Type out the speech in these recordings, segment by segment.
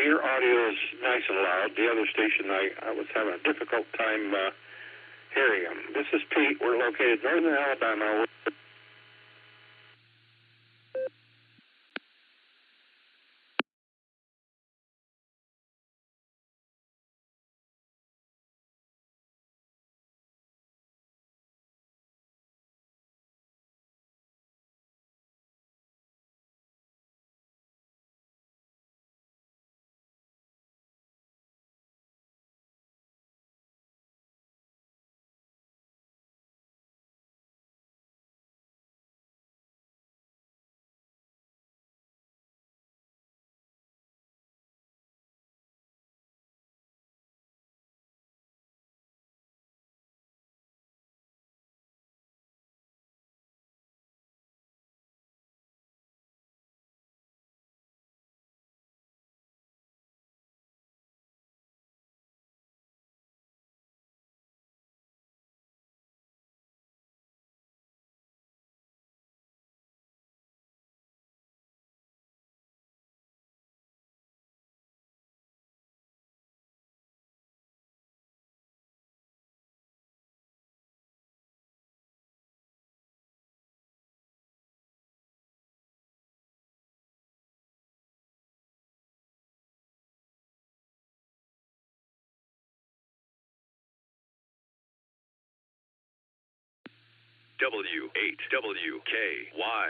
your audio is nice and loud. The other station, I was having a difficult time hearing them. This is Pete. We're located in northern Alabama. W8WKY.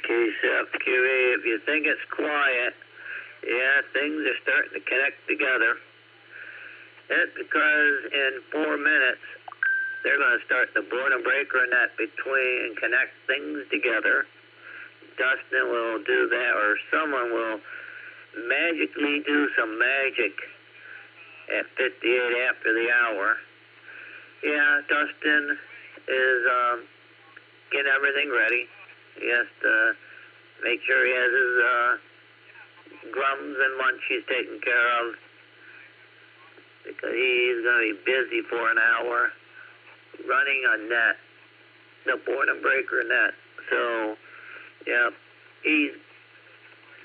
KSFQA, if you think it's quiet, yeah, things are starting to connect together. That's because in 4 minutes, they're going to start the boredom breaker net between and connect things together. Dustin will do that, or someone will magically do some magic at 58 after the hour. Yeah, Dustin is getting everything ready. He has to make sure he has his grums and munchies taken care of, because he's going to be busy for an hour running a net, the boredom breaker net. So, yeah, he's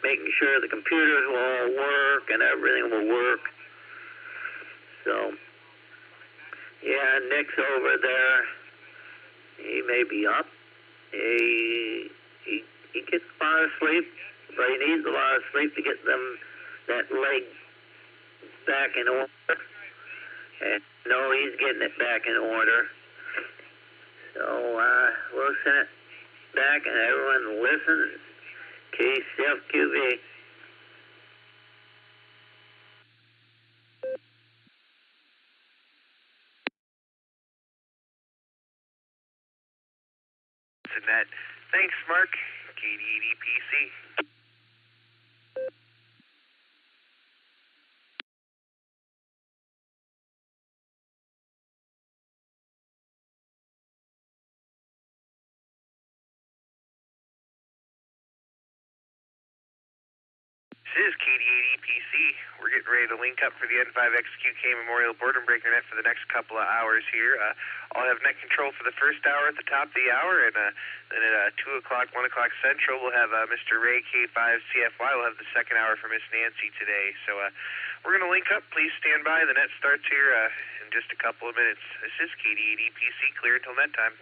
making sure the computers will all work and everything will work. So, yeah, Nick's over there. He may be up. He gets a lot of sleep, but he needs a lot of sleep to get that leg back in order. And no, he's getting it back in order. So we'll send it back, and everyone listen. KCFQV. Net. Thanks, Mark. KDEDPC. This is KDEDPC. We're getting ready to link up for the N5XQK Memorial Boredom Breaker Net for the next couple of hours here. I'll have net control for the first hour at the top of the hour, and then at 2 o'clock, 1 o'clock Central, we'll have Mr. Ray K5CFY. We'll have the second hour for Miss Nancy today. So we're going to link up. Please stand by. The net starts here in just a couple of minutes. This is KDEDPC, clear until net time.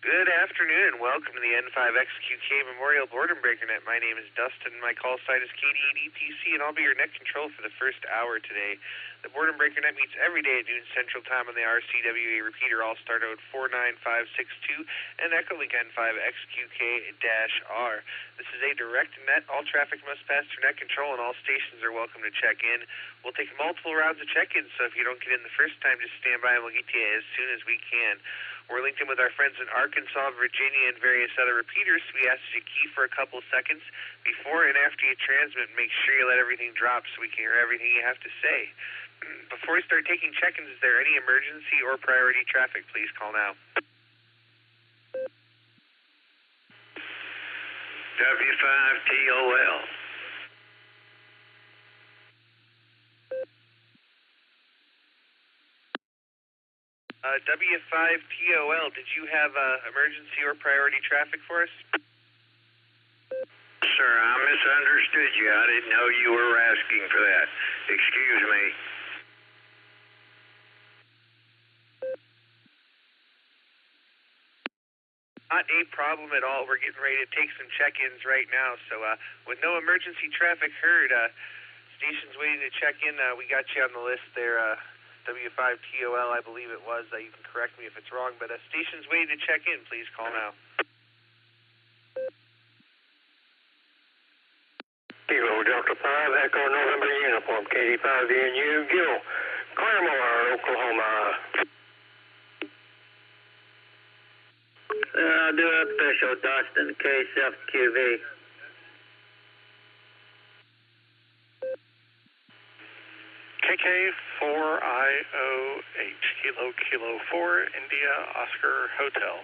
Good afternoon and welcome to the N5XQK Memorial Boredom Breaker Net. My name is Dustin. My call sign is KDEDPC, and I'll be your net control for the first hour today. The Boredom Breaker Net meets every day at noon Central Time on the RCWA repeater, Allstar Node 49562, and Echolink N5XQK-R. This is a direct net. All traffic must pass through net control, and all stations are welcome to check in. We'll take multiple rounds of check-ins, so if you don't get in the first time, just stand by and we'll get to you as soon as we can. We're linked in with our friends in Arkansas, Virginia, and various other repeaters, so we ask that you key for a couple of seconds before and after you transmit. Make sure you let everything drop so we can hear everything you have to say. Before we start taking check-ins, is there any emergency or priority traffic? Please call now. W5TOL. W5TOL, did you have emergency or priority traffic for us? Sir, I misunderstood you. I didn't know you were asking for that. Excuse me. Not a problem at all. We're getting ready to take some check-ins right now. So with no emergency traffic heard, stations waiting to check in, we got you on the list there. W5TOL, I believe it was. You can correct me if it's wrong, but stations waiting to check in. Please call now. Kilo Delta 5, Echo November Uniform, KD5VNU, Gil. Claremore, Oklahoma. I'll do official, Dustin, KSFQV. KK4IOH, Kilo 4, India, Oscar, Hotel.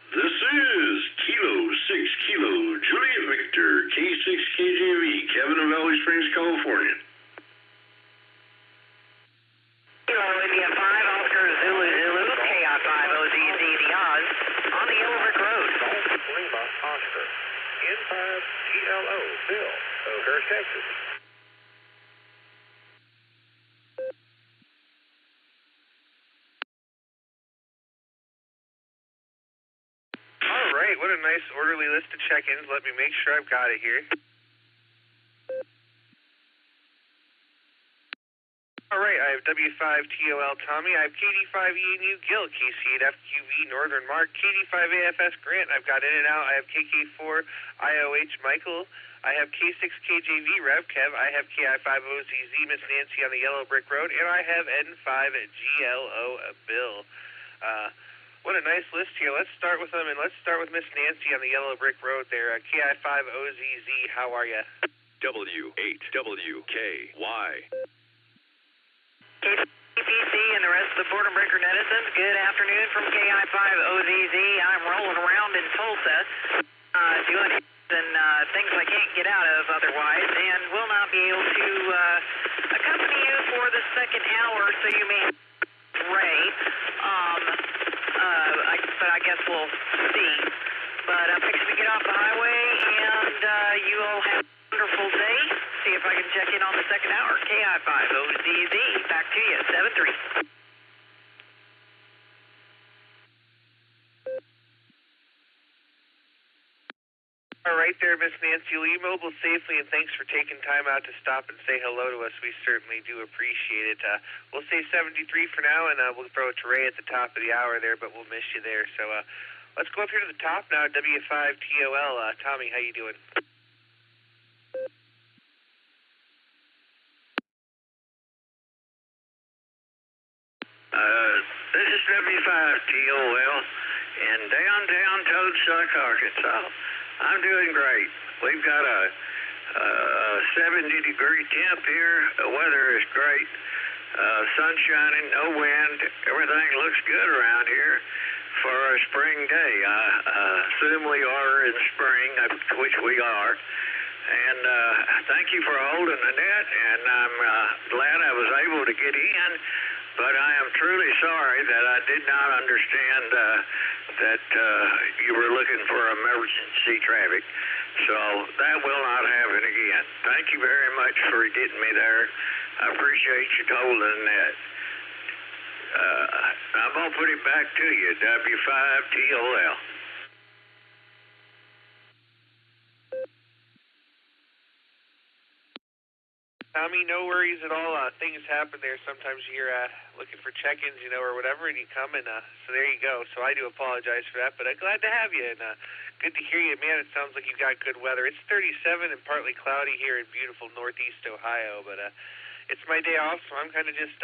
This is Kilo 6 Kilo Juliet Victor K6 KJV, Cabin of Valley Springs, California. Kilo India 5, Oscar Zulu Zulu, KI5 OZZ the Oz, on the Yellow Brick Road. Lima, Oscar, N5 TLO, Bill, Oakhurst, Texas. All right, what a nice orderly list of check-ins. Let me make sure I've got it here. All right, I have W5TOL Tommy, I have KD5ENU Gil, KC8FQV Northern Mark, KD5AFS Grant, I've got In and Out, I have KK4IOH Michael, I have K6KJV Rev Kev, I have KI5OZZ Miss Nancy on the Yellow Brick Road, and I have N5GLO Bill. What a nice list here. Let's start with them, and let's start with Miss Nancy on the Yellow Brick Road there. KI5OZZ, how are you? W8WKY. KPC and the rest of the Boredom Breaker netizens, good afternoon from KI5OZZ. I'm rolling around in Tulsa, doing things I can't get out of otherwise, and will not be able to accompany you for the second hour, so you may have Ray. But I guess we'll see. But I'm fixing to get off the highway, and you all have a wonderful day. See if I can check in on the second hour. KI5OZZ, back to you, 7-3. All right there, Miss Nancy Lee, mobile safely, and thanks for taking time out to stop and say hello to us. We certainly do appreciate it. We'll say 73 for now, and we'll throw it to Ray at the top of the hour there, but we'll miss you there. So let's go up here to the top now, W5TOL. Tommy, how you doing? This is W5TOL in downtown Toadstock, Arkansas. I'm doing great. We've got a 70-degree temp here. The weather is great. Sun shining, no wind. Everything looks good around here for a spring day. I assume we are in spring, which we are. And thank you for holding the net, and I'm glad I was able to get in. But I am truly sorry that I did not understand that you were looking for emergency traffic. So that will not happen again. Thank you very much for getting me there. I appreciate you holding that. I'm going to put it back to you, W5TOL. Tommy, no worries at all. Things happen there. Sometimes you're looking for check-ins, or whatever, and you come, and so there you go. So I do apologize for that, but I'm glad to have you, and good to hear you. Man, it sounds like you've got good weather. It's 37 and partly cloudy here in beautiful northeast Ohio, but it's my day off, so I'm kind of just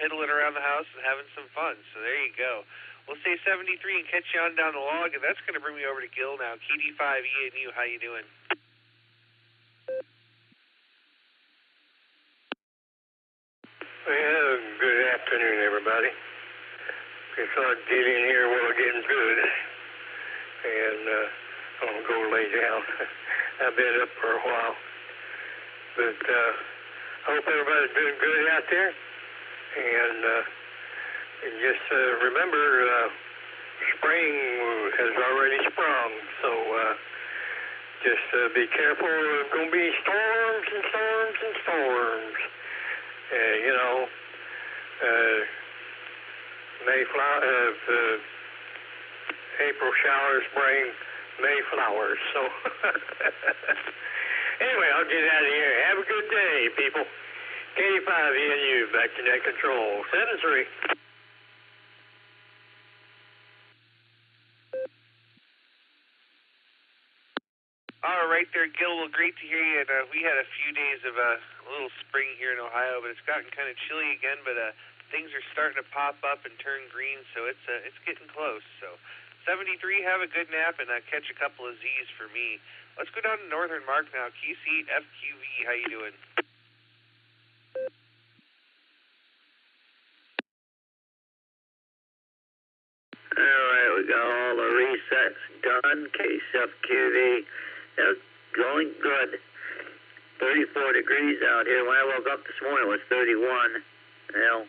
piddling around the house and having some fun. So there you go. We'll say 73 and catch you on down the log, and that's going to bring me over to Gil now. KD5ENU, how you doing? Well, good afternoon, everybody. Just thought I'd get in here while it's getting good, and I'm going to go lay down. I've been up for a while, but I hope everybody's doing good out there, and just remember, spring has already sprung, so just be careful. There's going to be storms and storms and storms. April showers bring May flowers. So anyway, I'll get out of here. Have a good day, people. KD5ENU, back to net control. 7-3. All right there, Gil. Well, great to hear you. And we had a few days of a little spring here in Ohio, but it's gotten kind of chilly again. But things are starting to pop up and turn green, so it's getting close. So 73, have a good nap, and catch a couple of Z's for me. Let's go down to Northern Mark now. KC FQV, how you doing? All right, we got all the resets done. KCFQV, it's going good. 34 degrees out here. When I woke up this morning, it was 31. Hell,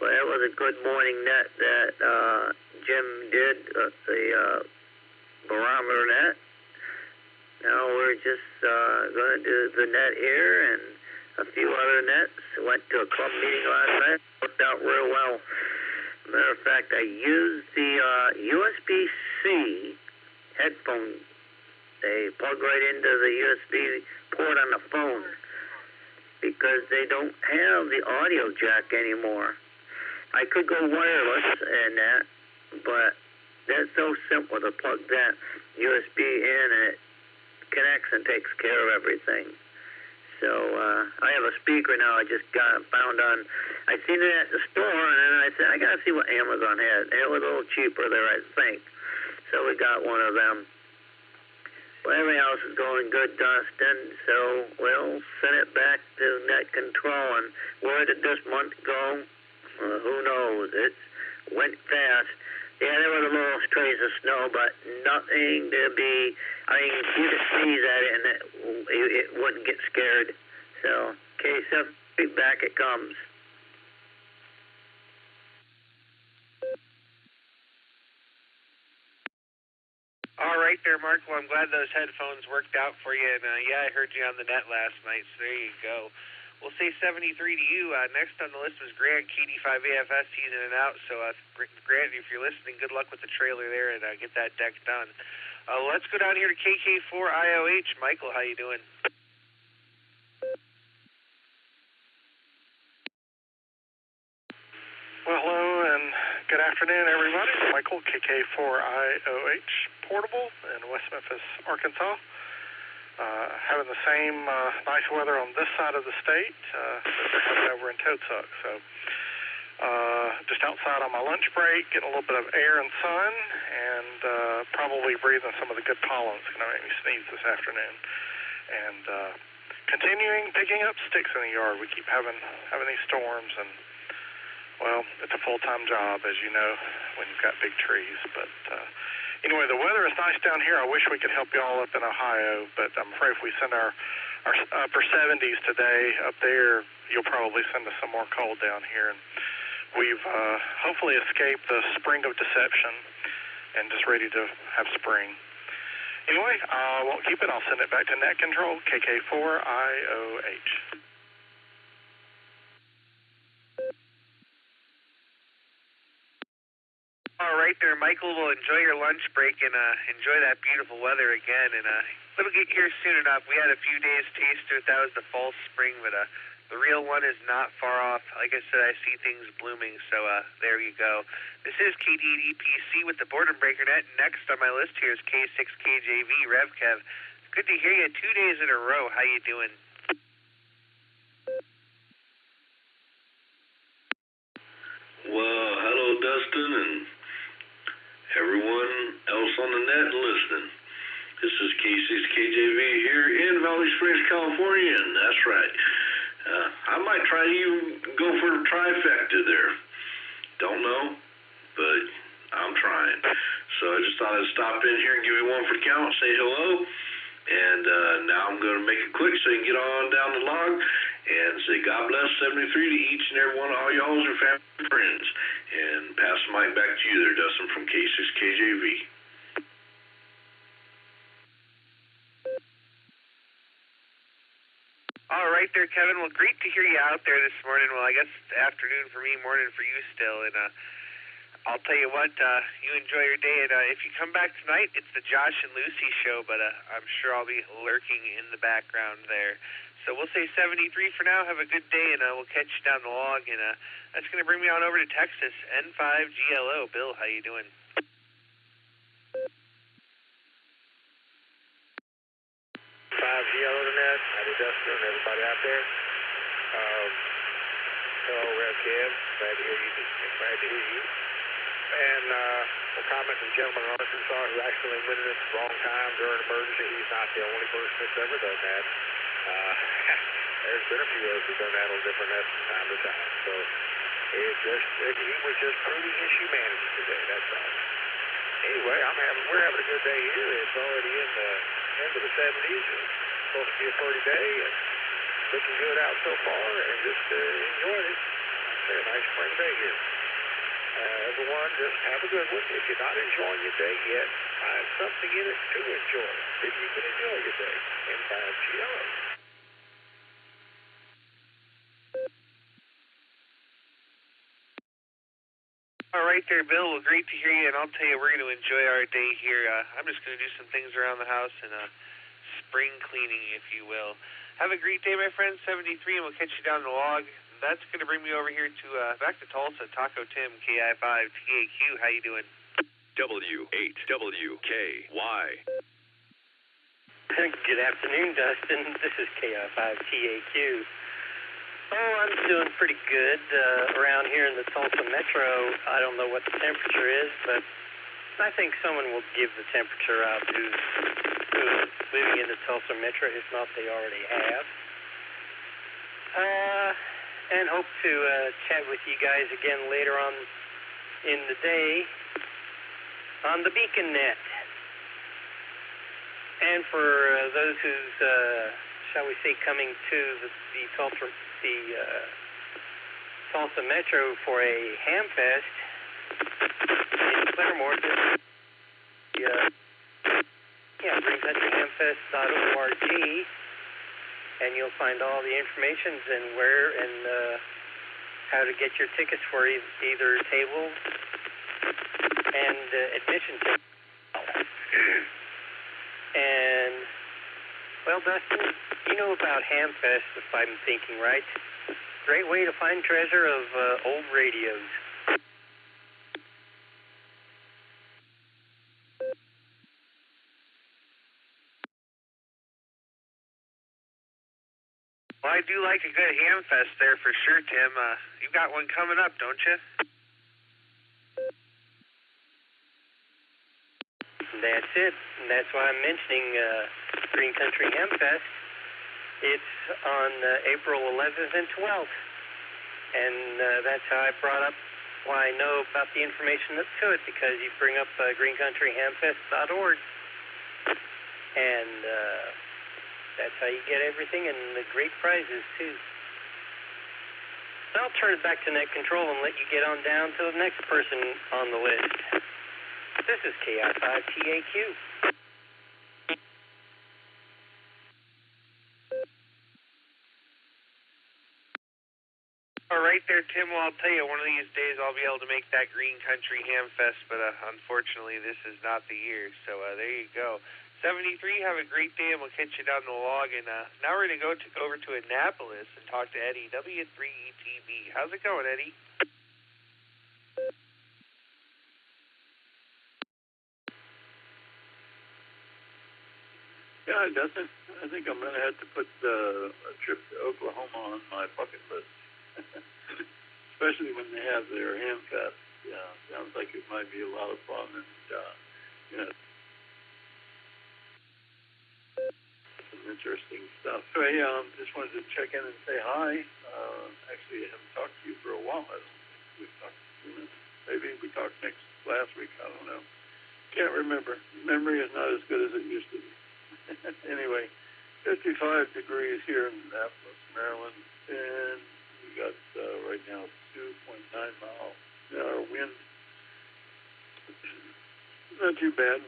but it was a good morning net that Jim did, the barometer net. Now we're just going to do the net here and a few other nets. Went to a club meeting last night. Worked out real well. Matter of fact, I used the USB-C headphone. They plug right into the USB port on the phone because they don't have the audio jack anymore. I could go wireless and that, but that's so simple to plug that USB in and it connects and takes care of everything. So I have a speaker now I just found on, I seen it at the store and then I said, I got to see what Amazon had. And it was a little cheaper there, I think. So we got one of them. Well, everything else is going good, Dustin. So we'll send it back to net control. And where did this month go? Who knows? It went fast. Yeah, there was a little trace of snow, but nothing to be, I mean, you could sneeze at it and it wouldn't get scared. So, K7, back it comes. All right there, Mark. Well, I'm glad those headphones worked out for you. And, yeah, I heard you on the net last night, so there you go. We'll say 73 to you. Next on the list was Grant, KD5AFS. He's in and out. So, Grant, if you're listening, good luck with the trailer there and get that deck done. Let's go down here to KK4IOH. Michael, how you doing? Well, hello and good afternoon, everybody. Michael, KK4IOH, portable in West Memphis, Arkansas. Having the same nice weather on this side of the state that they're having over in Toadsuck. So just outside on my lunch break, getting a little bit of air and sun, and probably breathing some of the good pollen. It's going to make me sneeze this afternoon. And continuing picking up sticks in the yard. We keep having these storms, and well, it's a full-time job, as you know, when you've got big trees. But anyway, the weather is nice down here. I wish we could help you all up in Ohio, but I'm afraid if we send our upper 70s today up there, you'll probably send us some more cold down here. And we've hopefully escaped the spring of deception and just ready to have spring. Anyway, I won't keep it. I'll send it back to net control, KK4IOH. All right there, Michael. Well, enjoy your lunch break and enjoy that beautiful weather again. And it'll get here soon enough. We had a few days taste to it. That was the false spring, but the real one is not far off. Like I said, I see things blooming, so there you go. This is KD8EPC with the Boredom Breaker Net. Next on my list here is K6KJV, RevKev. Good to hear you 2 days in a row. How you doing? Well, hello, Dustin, and everyone else on the net listening. This is K6KJV here in Valley Springs, California, and that's right. I might try to even go for a trifecta there. Don't know, but I'm trying. So I just thought I'd stop in here and give you one for count, say hello, and now I'm going to make it quick so you can get on down the log and say God bless 73 to each and every one of all y'all and family and friends. And pass the mic back to you there, Dustin, from K6KJV. All right there, Kevin. Well, great to hear you out there this morning. Well, I guess afternoon for me, morning for you still. And I'll tell you what, you enjoy your day. And if you come back tonight, it's the Josh and Lucy show, but I'm sure I'll be lurking in the background there. So we'll say 73 for now. Have a good day, and we'll catch you down the log. And that's going to bring me on over to Texas. N5GLO. Bill, how you doing? Tim. Glad to hear you. And a comment from a gentleman in Arkansas who accidentally went in at the wrong time during an emergency. He's not the only person that's ever done that. There's been a few of us who've done that on different nets from time to time. So he was just proving his humanity today, that's all. Anyway, we're having a good day here. It's already in the end of the 70s. It's supposed to be a pretty day and looking good out so far, and just enjoying it. It's a nice spring day here. Everyone, just have a good one. If you're not enjoying your day yet, find something in it to enjoy. If you can enjoy your day, and 5GR. All right there, Bill. Well, great to hear you, and I'll tell you, we're going to enjoy our day here. I'm just going to do some things around the house and spring cleaning, if you will. Have a great day, my friend. 73, and we'll catch you down the log. That's going to bring me over here to back to Tulsa. Taco Tim, KI5 TAQ. How you doing? W8WKY. Good afternoon, Dustin. This is KI5 TAQ. Oh, I'm doing pretty good around here in the Tulsa Metro. I don't know what the temperature is, but I think someone will give the temperature out who's living in the Tulsa Metro, if not they already have. And hope to chat with you guys again later on in the day on the Beacon Net. And for those who's, shall we say, coming to the Tulsa Metro for a ham fest in Claremore, greencountryhamfest.org, and you'll find all the information and where and how to get your tickets for either table and admission tickets. And, well, Dustin, you know about Hamfest, if I'm thinking right. Great way to find treasure of old radios. Well, I do like a good ham fest there for sure, Tim. You've got one coming up, don't you? That's it. And that's why I'm mentioning Green Country Ham Fest. It's on April 11th and 12th. And that's how I brought up why I know about the information that's to it, because you bring up greencountryhamfest.org. And that's how you get everything, and the great prizes, too. I'll turn it back to Net Control and let you get on down to the next person on the list. This is KI5TAQ. All right there, Tim. Well, I'll tell you, one of these days I'll be able to make that Green Country Ham Fest, but unfortunately this is not the year. So there you go. 73, have a great day, and we'll catch you down the log. And now we're going to go over to Annapolis and talk to Eddie, W3ETB. How's it going, Eddie? Yeah, Dustin, I think I'm going to have to put a trip to Oklahoma on my bucket list, especially when they have their ham fest. Yeah, sounds like it might be a lot of fun, and some interesting stuff. So, just wanted to check in and say hi. Actually, I haven't talked to you for a while. I don't think we've talked. Maybe we talked last week. I don't know. Can't remember. Memory is not as good as it used to be. Anyway, 55 degrees here in Annapolis, Maryland, and we got right now 2.9 mile an hour wind. Not too bad.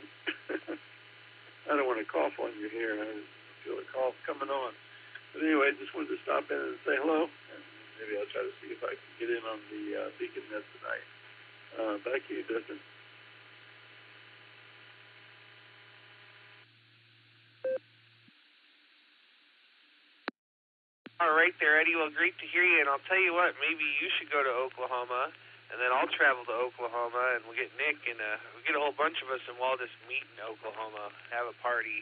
I don't want to cough on you here. I feel a cough coming on. But anyway, just wanted to stop in and say hello, and maybe I'll try to see if I can get in on the Beacon Net tonight. Back to you, Dustin. All right there, Eddie. Well, great to hear you. And I'll tell you what, maybe you should go to Oklahoma, and then I'll travel to Oklahoma, and we'll get Nick, and we'll get a whole bunch of us, and we'll all just meet in Oklahoma, have a party.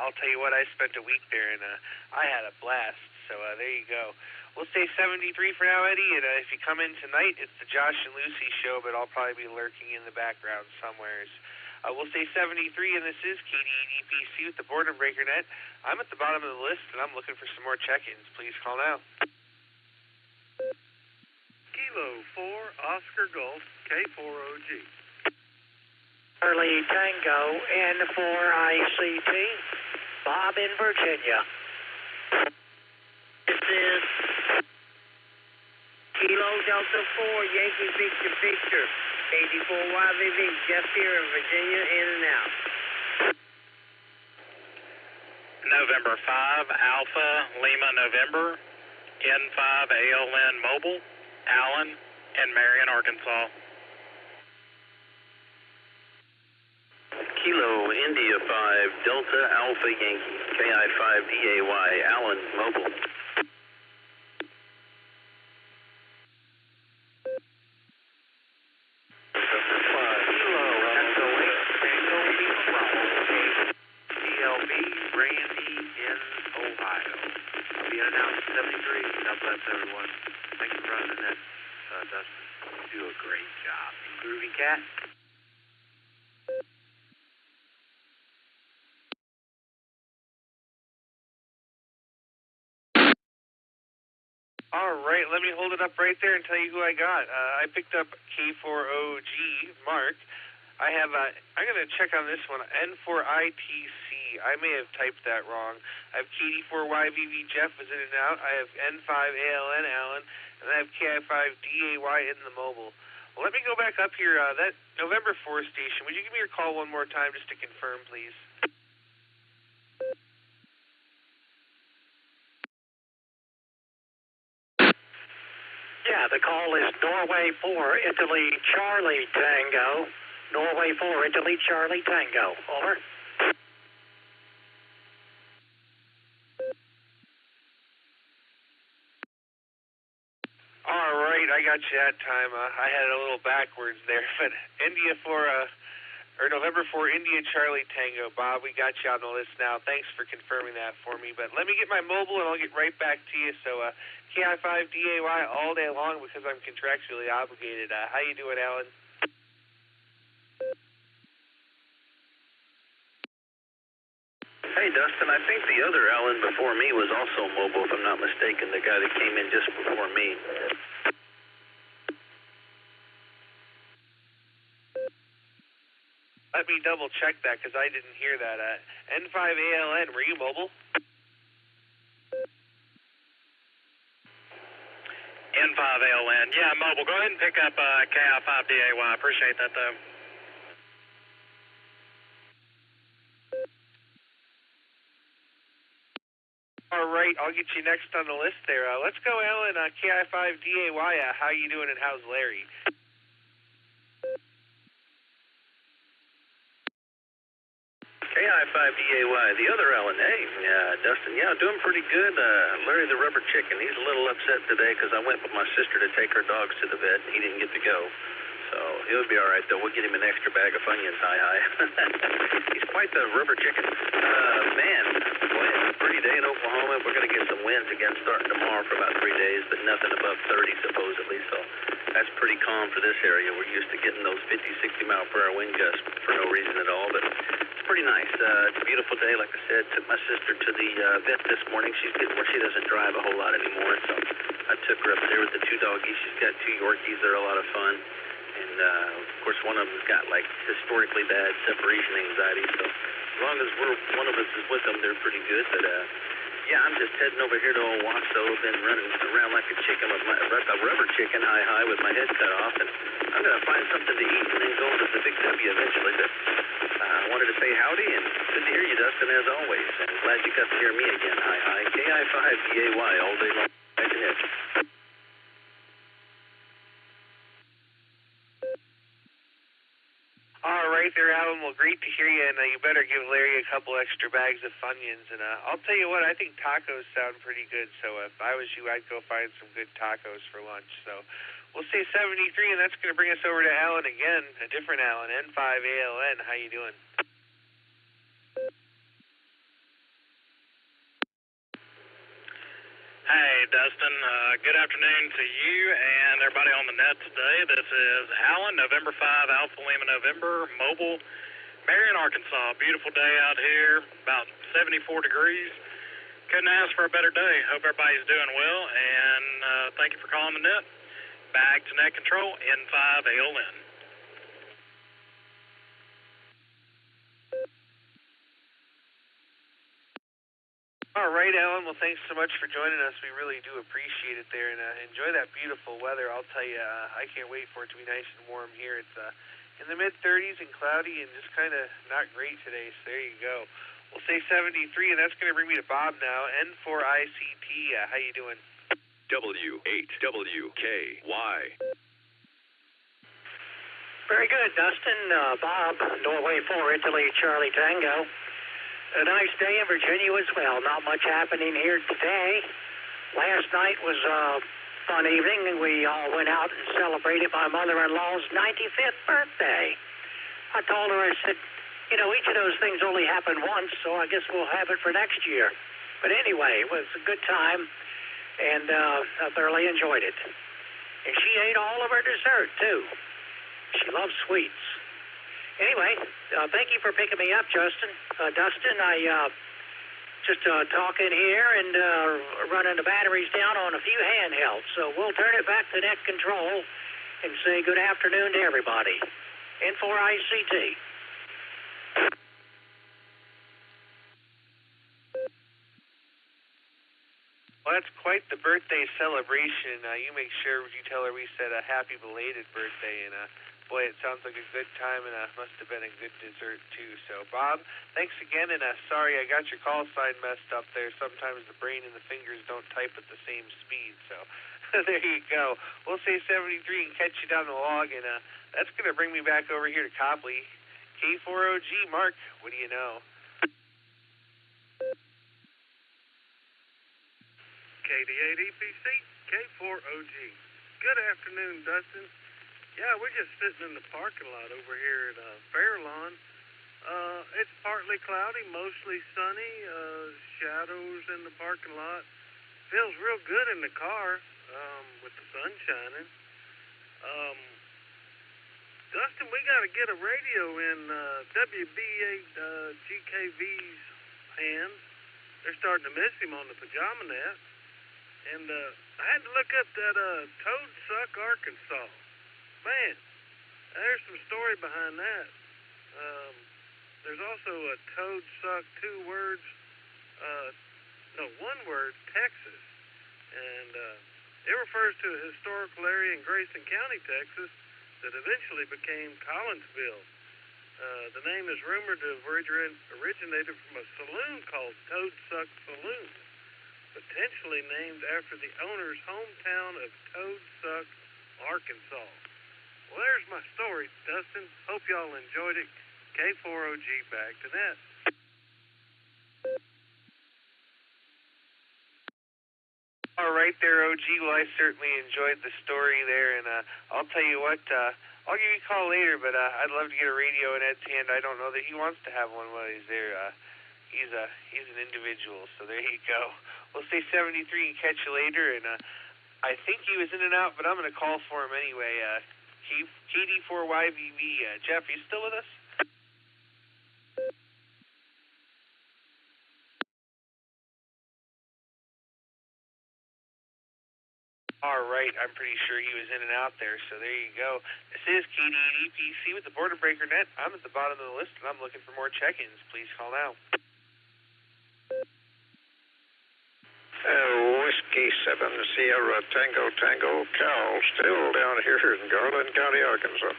I'll tell you what, I spent a week there, and I had a blast. So there you go. We'll say 73 for now, Eddie, and if you come in tonight, it's the Josh and Lucy show, but I'll probably be lurking in the background somewheres. We'll say 73, and this is KDEDPC with the Boredom Breaker Net. I'm at the bottom of the list, and I'm looking for some more check-ins. Please call now. Kilo 4 Oscar Golf K4OG. Charlie Tango N4ICT, Bob in Virginia. This is Kilo Delta 4 Yankee Victor 84YVV, Jeff here in Virginia, in and out. November 5 Alpha Lima November, N5 ALN Mobile, Allen, and Marion, Arkansas. Kilo India 5 Delta Alpha Yankee KI5 DAY Allen Mobile. Kilo Echo 8 Tango Lima Bravo DLB Randy in Ohio. I'll be in and out 73. God bless everyone. Thanks for running that, Dustin. You do a great job. Groovy Cat. All right, let me hold it up right there and tell you who I got. I picked up K4OG, Mark. I'm going to check on this one, N4ITC. I may have typed that wrong. I have KD4YVV, Jeff is in and out. I have N5ALN, Allen, and I have KI5DAY in the mobile. Well, let me go back up here. That November 4 station, would you give me your call one more time just to confirm, please? Yeah, the call is Norway 4 Italy Charlie Tango. Norway 4 Italy Charlie Tango. Over. All right, I got you that time. I had it a little backwards there, but November 4 India Charlie Tango. Bob, we got you on the list now. Thanks for confirming that for me. But let me get my mobile, and I'll get right back to you. So KI5DAY all day long because I'm contractually obligated. How you doing, Alan? Hey, Dustin, I think the other Alan before me was also mobile, if I'm not mistaken, the guy that came in just before me. Let me double check that because I didn't hear that. N5ALN, were you mobile? N5ALN, yeah, mobile. Go ahead and pick up KI5DAY. Appreciate that, though. All right, I'll get you next on the list there. Let's go, Alan. KI5DAY, how you doing and how's Larry? KI5DAY, the other Alan. Hey, Dustin, doing pretty good. Larry the rubber chicken, he's a little upset today because I went with my sister to take her dogs to the vet and he didn't get to go. So he'll be all right, though. We'll get him an extra bag of Funyuns. Hi. He's quite the rubber chicken. Man, boy, it's a pretty day in Oklahoma. We're going to get some winds again starting tomorrow for about 3 days, but nothing above 30 supposedly. So that's pretty calm for this area. We're used to getting those 50, 60 mile per hour wind gusts for no reason at all, but it's pretty nice. It's a beautiful day, like I said. Took my sister to the vet this morning. She's getting where she doesn't drive a whole lot anymore, so I took her up there with the 2 doggies. She's got 2 Yorkies. They're a lot of fun. And, of course, one of them's got, like, historically bad separation anxiety, so as long as one of us is with them, they're pretty good. But, I'm just heading over here to Old Wasso. Been running around like a chicken with a rubber chicken, hi, with my head cut off, and I'm going to find something to eat and then go to the Big W eventually. But I wanted to say howdy, and good to hear you, Dustin, as always. And glad you got to hear me again, hi. KI5DAY all day long. Back in it. All right there, Alan. Well, great to hear you, and you better give Larry a couple extra bags of Funyuns. And I'll tell you what, I think tacos sound pretty good. So if I was you, I'd go find some good tacos for lunch. So we'll say 73, and that's going to bring us over to Alan again, a different Alan, N5ALN. How you doing? Hey, Dustin. Good afternoon to you and everybody on the net today. This is Alan, November 5, Alpha Lima November, Mobile, Marion, Arkansas. Beautiful day out here, about 74 degrees. Couldn't ask for a better day. Hope everybody's doing well, and thank you for calling the net. Back to net control, N5 ALN. All right, Alan. Well, thanks so much for joining us. We really do appreciate it there, and enjoy that beautiful weather. I'll tell you, I can't wait for it to be nice and warm here. It's in the mid-30s and cloudy and just kind of not great today, so there you go. We'll say 73, and that's going to bring me to Bob now. N4ICT, how you doing? W8WKY. Very good, Dustin. Bob, Norway 4, Italy, Charlie Tango. A nice day in Virginia as well. Not much happening here today. Last night was a fun evening, and we all went out and celebrated my mother-in-law's 95th birthday. I told her, I said, you know, each of those things only happen once, so I guess we'll have it for next year. But anyway, it was a good time, and I thoroughly enjoyed it. And she ate all of her dessert, too. She loves sweets. Anyway, thank you for picking me up, Dustin. I just talking here and running the batteries down on a few handhelds. So we'll turn it back to net control and say good afternoon to everybody. N4ICT. Well, that's quite the birthday celebration. You make sure you tell her we said a happy belated birthday, and boy, it sounds like a good time, and must have been a good dessert, too. So, Bob, thanks again, and sorry I got your call sign messed up there. Sometimes the brain and the fingers don't type at the same speed, so there you go. We'll say 73 and catch you down the log, and that's going to bring me back over here to Copley. K4OG, Mark, what do you know? KD8EPC, K4OG. Good afternoon, Dustin. Yeah, we're just sitting in the parking lot over here at Fairlawn. It's partly cloudy, mostly sunny, shadows in the parking lot. Feels real good in the car with the sun shining. Dustin, we got to get a radio in WB8GKV's hands. They're starting to miss him on the pajama net. And I had to look up that Toad Suck, Arkansas. Man, there's some story behind that. There's also a Toad Suck, one word, Texas. And it refers to a historical area in Grayson County, Texas, that eventually became Collinsville. The name is rumored to have originated from a saloon called Toad Suck Saloon, potentially named after the owner's hometown of Toad Suck, Arkansas. Well, there's my story, Dustin. Hope y'all enjoyed it. K4OG, back to net. All right there, OG. Well, I certainly enjoyed the story there, and I'll tell you what, I'll give you a call later, but I'd love to get a radio in Ed's hand. I don't know that he wants to have one while he's there. He's an individual, so there you go. We'll say 73 and catch you later, and I think he was in and out, but I'm going to call for him anyway. KD4YVV. Jeff, you still with us? All right, I'm pretty sure he was in and out there, so there you go. This is KD8EPC with the Border Breaker Net. I'm at the bottom of the list, and I'm looking for more check-ins. Please call now. Whiskey 7 Sierra Tango Tango Cal, still down here in Garland County, Arkansas.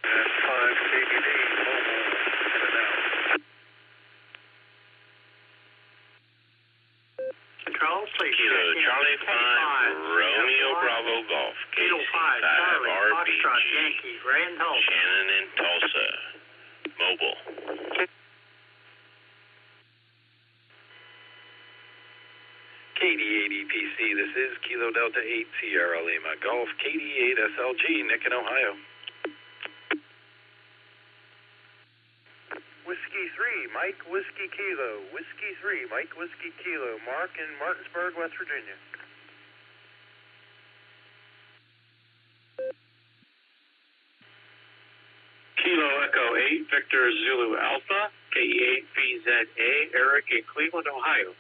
That's 5 KBD, Control, please. Kilo Charlie 5, Romeo Bravo Golf, Kilo 5, Charlie, RBG, Foxtrot, Yankee, Grand Tulsa. Shannon in Tulsa, Mobile. KD8EPC, this is Kilo Delta 8 Sierra Lima Golf, KD8 SLG, Nick in Ohio. Whiskey Whiskey 3, Mike Whiskey Kilo. Whiskey 3, Mike Whiskey Kilo. Mark in Martinsburg, West Virginia. Kilo Echo 8, Victor Zulu Alpha, KE8VZA, Eric in Cleveland, Ohio.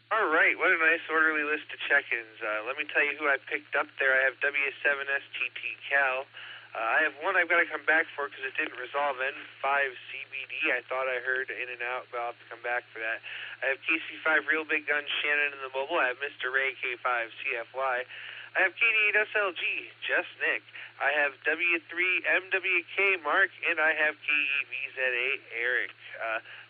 All right, what a nice orderly list of check-ins. Let me tell you who I picked up there. I have W7STT Cal. I have one I've got to come back for because it didn't resolve. N5CBD, I thought I heard in and out, but I'll have to come back for that. I have KC5 Real Big Gun Shannon in the mobile. I have Mr. Ray K5 CFY. I have KD8SLG, Just Nick. I have W3MWK Mark, and I have KEVZA Eric.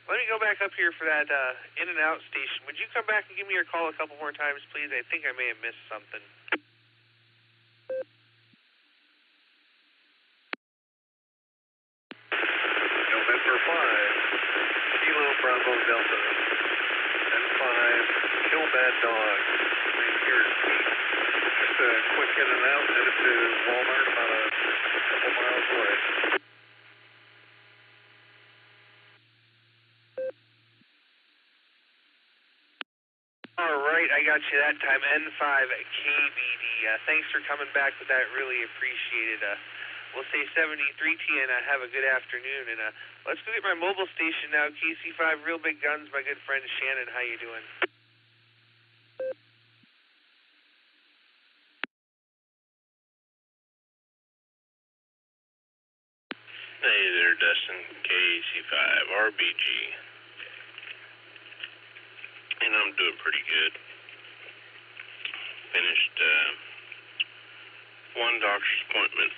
Let me go back up here for that in and out station. Would you come back and give me your call a couple more times, please? I think I may have missed something. November 5, Kilo Bravo Delta, N5, Kill Bad Dog, and here's Pete. Just a quick in and out, headed to Walmart about a couple miles away. All right, I got you that time, N5KBD. Thanks for coming back with that, really appreciate it. We'll say 73T, and have a good afternoon. And let's go get my mobile station now, KC5 Real Big Guns, my good friend Shannon. How you doing? Hey there, Dustin, KC5 RBG. And I'm doing pretty good. Finished one doctor's appointment.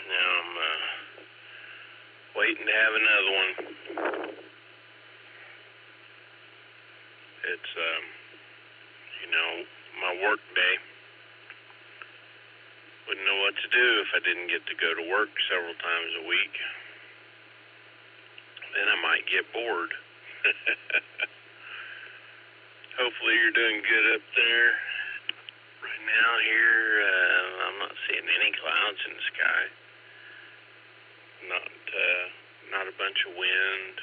Now I'm waiting to have another one. It's, my work day. Wouldn't know what to do if I didn't get to go to work several times a week. Then I might get bored. Hopefully you're doing good up there. Right now here, I'm not seeing any clouds in the sky. Not a bunch of wind.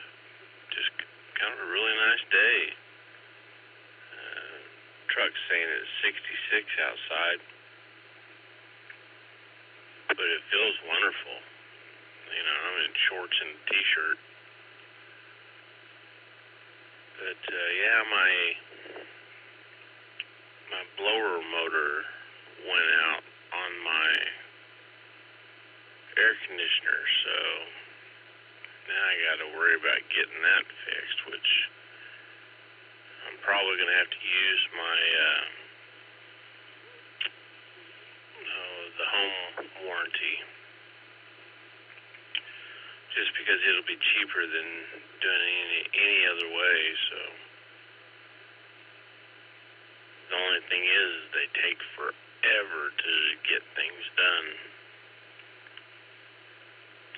Just kind of a really nice day. Truck's saying it's 66 outside. But it feels wonderful. I'm in shorts and a t-shirt. But, yeah, my blower motor went out on my air conditioner, so now I got to worry about getting that fixed, which I'm probably going to have to use my the home warranty, just because it'll be cheaper than doing any other way. So the only thing is they take forever to get things done.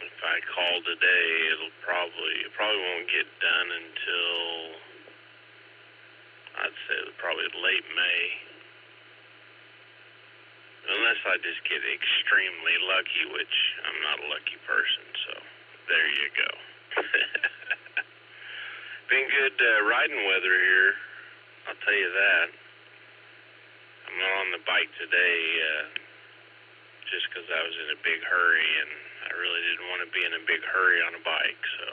If I call today, it probably won't get done until I'd say probably late May. Unless I just get extremely lucky, which I'm not a lucky person, so there you go. Been good riding weather here, I'll tell you that. I'm not on the bike today just because I was in a big hurry, and I really didn't want to be in a big hurry on a bike, so.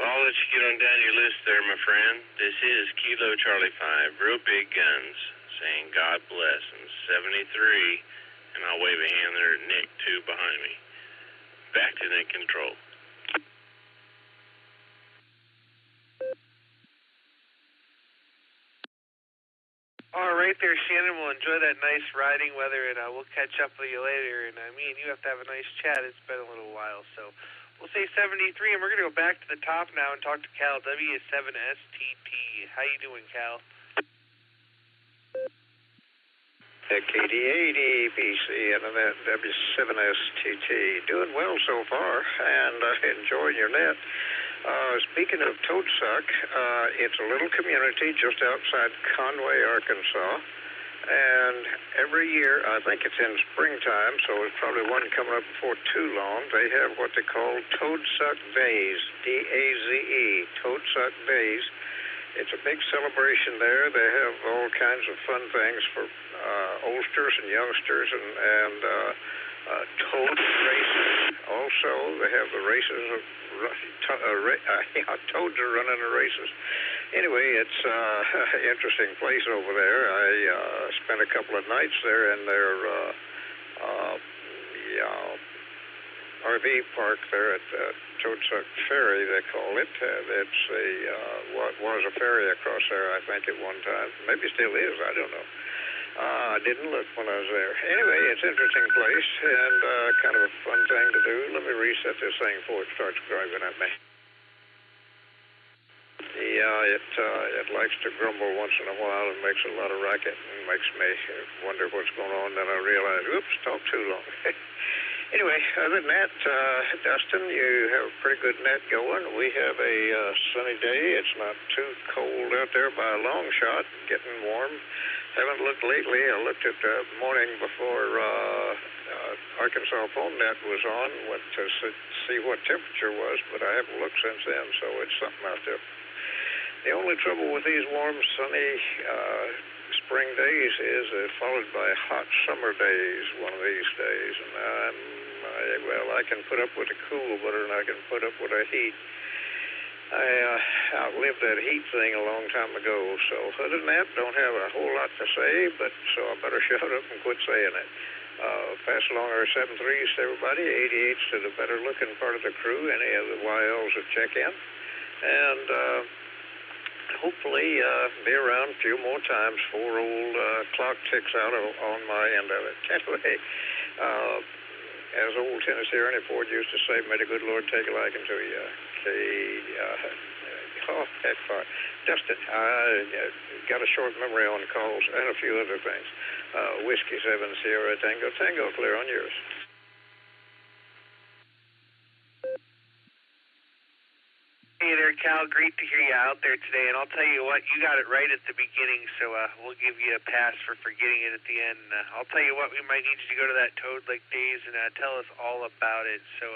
Well, I'll let you get on down your list there, my friend. This is Kilo Charlie 5, Real Big Guns, saying God bless, and 73, and I'll wave a hand there at Nick, too, behind me. Back to Nick Control. All right there, Shannon. We'll enjoy that nice riding weather, and we'll catch up with you later. And me and you have to have a nice chat. It's been a little while, so we'll say 73, and we're going to go back to the top now and talk to Cal, W7STT. How you doing, Cal? KD80 BC Internet W7STT. Doing well so far, and enjoying your net. Speaking of Toadsuck, it's a little community just outside Conway, Arkansas. And every year, I think it's in springtime, so it's probably one coming up before too long, they have what they call Toadsuck Days, D-A-Z-E, Toadsuck Days. It's a big celebration there. They have all kinds of fun things for oldsters and youngsters and toad races. Also, they have the races of toads are running the races. Anyway, it's an interesting place over there. I spent a couple of nights there in their RV park there at Toadsuck Ferry, they call it. It's what was a ferry across there, I think, at one time. Maybe still is, I don't know. I didn't look when I was there. Anyway, it's an interesting place and kind of a fun thing to do. Let me reset this thing before it starts driving at me. Yeah, it likes to grumble once in a while and makes a lot of racket and makes me wonder what's going on. Then I realize, oops, talked too long. Anyway, other than that, Dustin, you have a pretty good net going. We have a sunny day. It's not too cold out there by a long shot, getting warm. Haven't looked lately. I looked at the morning before Arkansas phone net was on, went to see what temperature was, but I haven't looked since then, so it's something out there. The only trouble with these warm, sunny spring days is it's followed by hot summer days one of these days, and I can put up with the cool better than I can put up with the heat. I outlived that heat thing a long time ago, so other than that, don't have a whole lot to say, but so I better shut up and quit saying it. Pass along our 7.3s to everybody, 88s to the better-looking part of the crew, any of the YLs that check in, and hopefully be around a few more times before old clock ticks out on my end of it. Anyway, as old Tennessee Ernie Ford used to say, may the good Lord take a liking to you. That far. Dustin, I got a short memory on calls and a few other things. Whiskey 7 Sierra Tango, Tango, clear on yours. Hey there, Cal. Great to hear you out there today. And I'll tell you what, you got it right at the beginning, so we'll give you a pass for forgetting it at the end. I'll tell you what, we might need you to go to that Toad Lake Days and tell us all about it. So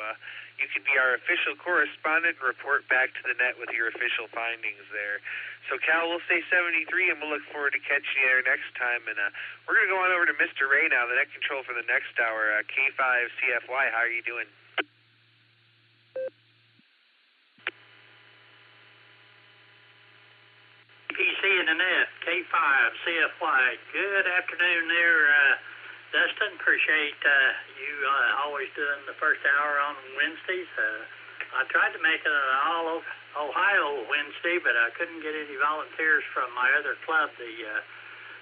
you can be our official correspondent and report back to the net with your official findings there. So, Cal, we'll say 73, and we'll look forward to catching you there next time. And we're going to go on over to Mr. Ray now, the net control for the next hour. K5CFY, how are you doing? PC in the net, K5CFY. Good afternoon there, Dustin. Appreciate you always doing the first hour on Wednesdays. I tried to make it an all-Ohio Wednesday, but I couldn't get any volunteers from my other club, the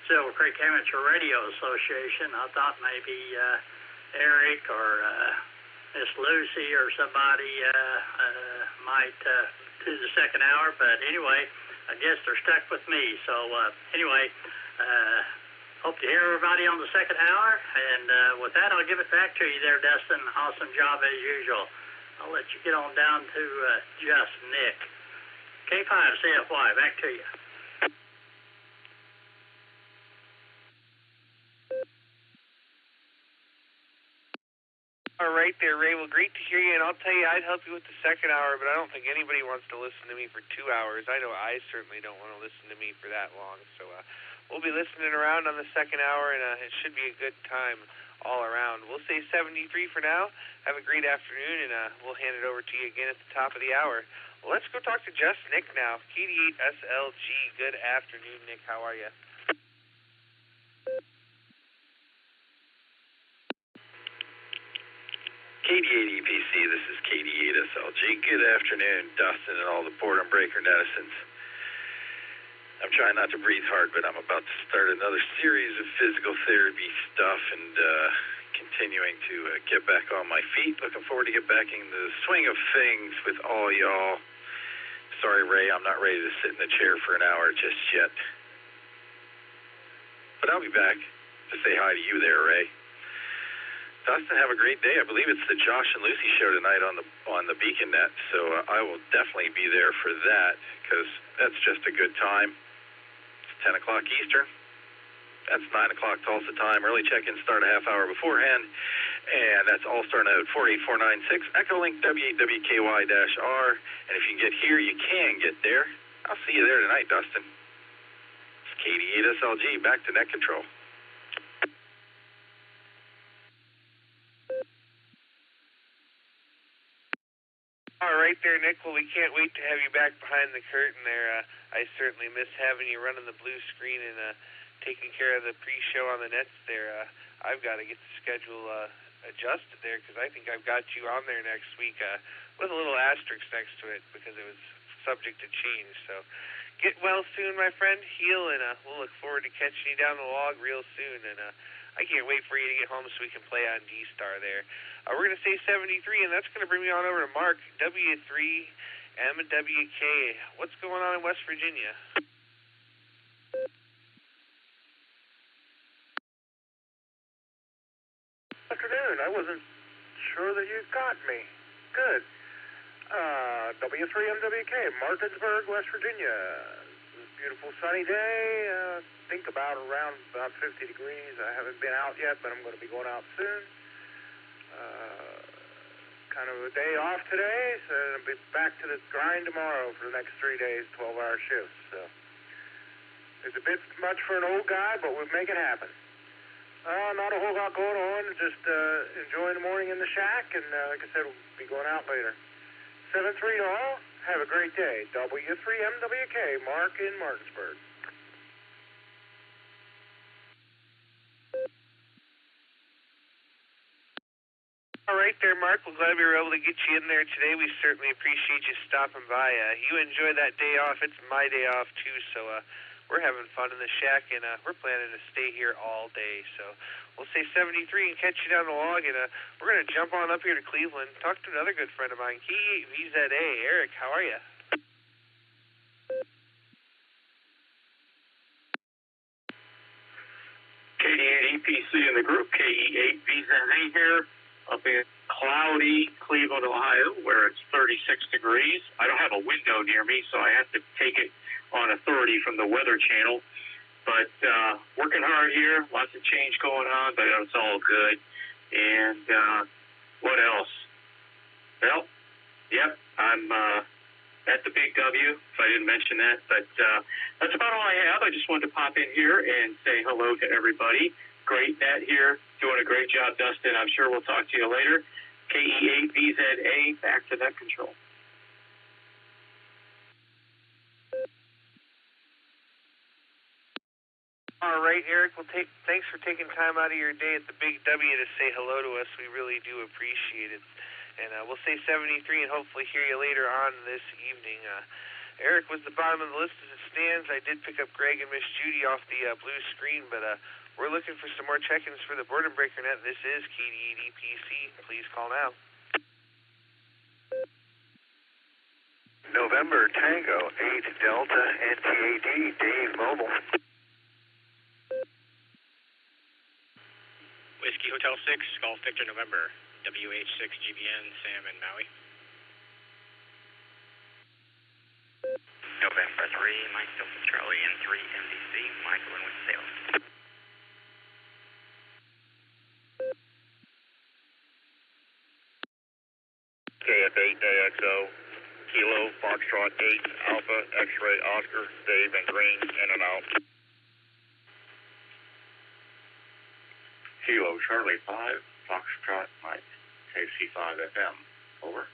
Silver Creek Amateur Radio Association. I thought maybe Eric or Miss Lucy or somebody might do the second hour, but anyway, I guess they're stuck with me. So anyway, hope to hear everybody on the second hour. And with that, I'll give it back to you there, Dustin. Awesome job as usual. I'll let you get on down to just Nick. K5CFY, back to you. All right there, Ray. Well, great to hear you, and I'll tell you, I'd help you with the second hour, but I don't think anybody wants to listen to me for 2 hours. I know I certainly don't want to listen to me for that long, so we'll be listening around on the second hour, and it should be a good time all around. We'll say 73 for now. Have a great afternoon, and we'll hand it over to you again at the top of the hour. Well, let's go talk to Just Nick now. KD8SLG, good afternoon, Nick. How are you? KD8EPC, this is KD8SLG. Good afternoon, Dustin and all the Boredom Breaker netizens. I'm trying not to breathe hard, but I'm about to start another series of physical therapy stuff and continuing to get back on my feet. Looking forward to get back in the swing of things with all y'all. Sorry, Ray, I'm not ready to sit in the chair for an hour just yet. But I'll be back to say hi to you there, Ray. Dustin, have a great day. I believe it's the Josh and Lucy show tonight on the Beacon Net, so I will definitely be there for that because that's just a good time. It's 10 o'clock Eastern. That's 9 o'clock Tulsa time. Early check-ins start a half hour beforehand, and that's Allstar Node 48496, Echolink W8WKY-R. And if you can get here, you can get there. I'll see you there tonight, Dustin. It's KD8SLG, back to net control. All right there, Nick. Well, we can't wait to have you back behind the curtain there. I certainly miss having you running the blue screen and taking care of the pre-show on the nets there. I've got to get the schedule adjusted there because I think I've got you on there next week with a little asterisk next to it because it was subject to change. So get well soon, my friend. Heal, and we'll look forward to catching you down the log real soon. And I can't wait for you to get home so we can play on D-Star there. We're going to say 73, and that's going to bring me on over to Mark, W3MWK. What's going on in West Virginia? Afternoon. I wasn't sure that you got me. Good. W3MWK, Martinsburg, West Virginia. Beautiful sunny day. Think about 50 degrees. I haven't been out yet, but I'm going to be going out soon. Kind of a day off today, so I'll be back to the grind tomorrow for the next 3 days, 12-hour shifts. So it's a bit much for an old guy, but we'll make it happen. Not a whole lot going on. Just enjoying the morning in the shack, and like I said, we'll be going out later. 7-3 to all. Have a great day. W3MWK, Mark in Martinsburg. All right there, Mark. We're glad we were able to get you in there today. We certainly appreciate you stopping by. You enjoy that day off. It's my day off, too, so we're having fun in the shack, and we're planning to stay here all day. So we'll say 73 and catch you down the log, and we're going to jump on up here to Cleveland, talk to another good friend of mine, K8VZA. Eric, how are you? KE8EPC in the group, KE8VZA here, up in cloudy Cleveland, Ohio, where it's 36 degrees. I don't have a window near me, so I have to take it on authority from the Weather Channel. But working hard here, lots of change going on, but it's all good. And what else? Well, yep, I'm at the Big W, if I didn't mention that. But that's about all I have. I just wanted to pop in here and say hello to everybody. Great net here, doing a great job, Dustin. I'm sure we'll talk to you later. KE8VZA, back to net control. All right, Eric. Well, thanks for taking time out of your day at the Big W to say hello to us. We really do appreciate it. And we'll say 73 and hopefully hear you later on this evening. Eric was the bottom of the list as it stands. I did pick up Greg and Miss Judy off the blue screen, but we're looking for some more check-ins for the Boredom Breaker Net. This is KD8EPC. Please call now. November Tango 8 Delta NTAD, Dave Mobile. Whiskey Hotel 6, Golf Victor November, WH6 GBN, Sam in Maui. November 3, Mike Delta Charlie N3 MDC, Michael in Winsdale. KF8AXO, Kilo, Foxtrot 8, Alpha, X-Ray, Oscar, Dave and Green, in and out. Kilo, Charlie 5, Foxtrot Mike, KC5FM, over.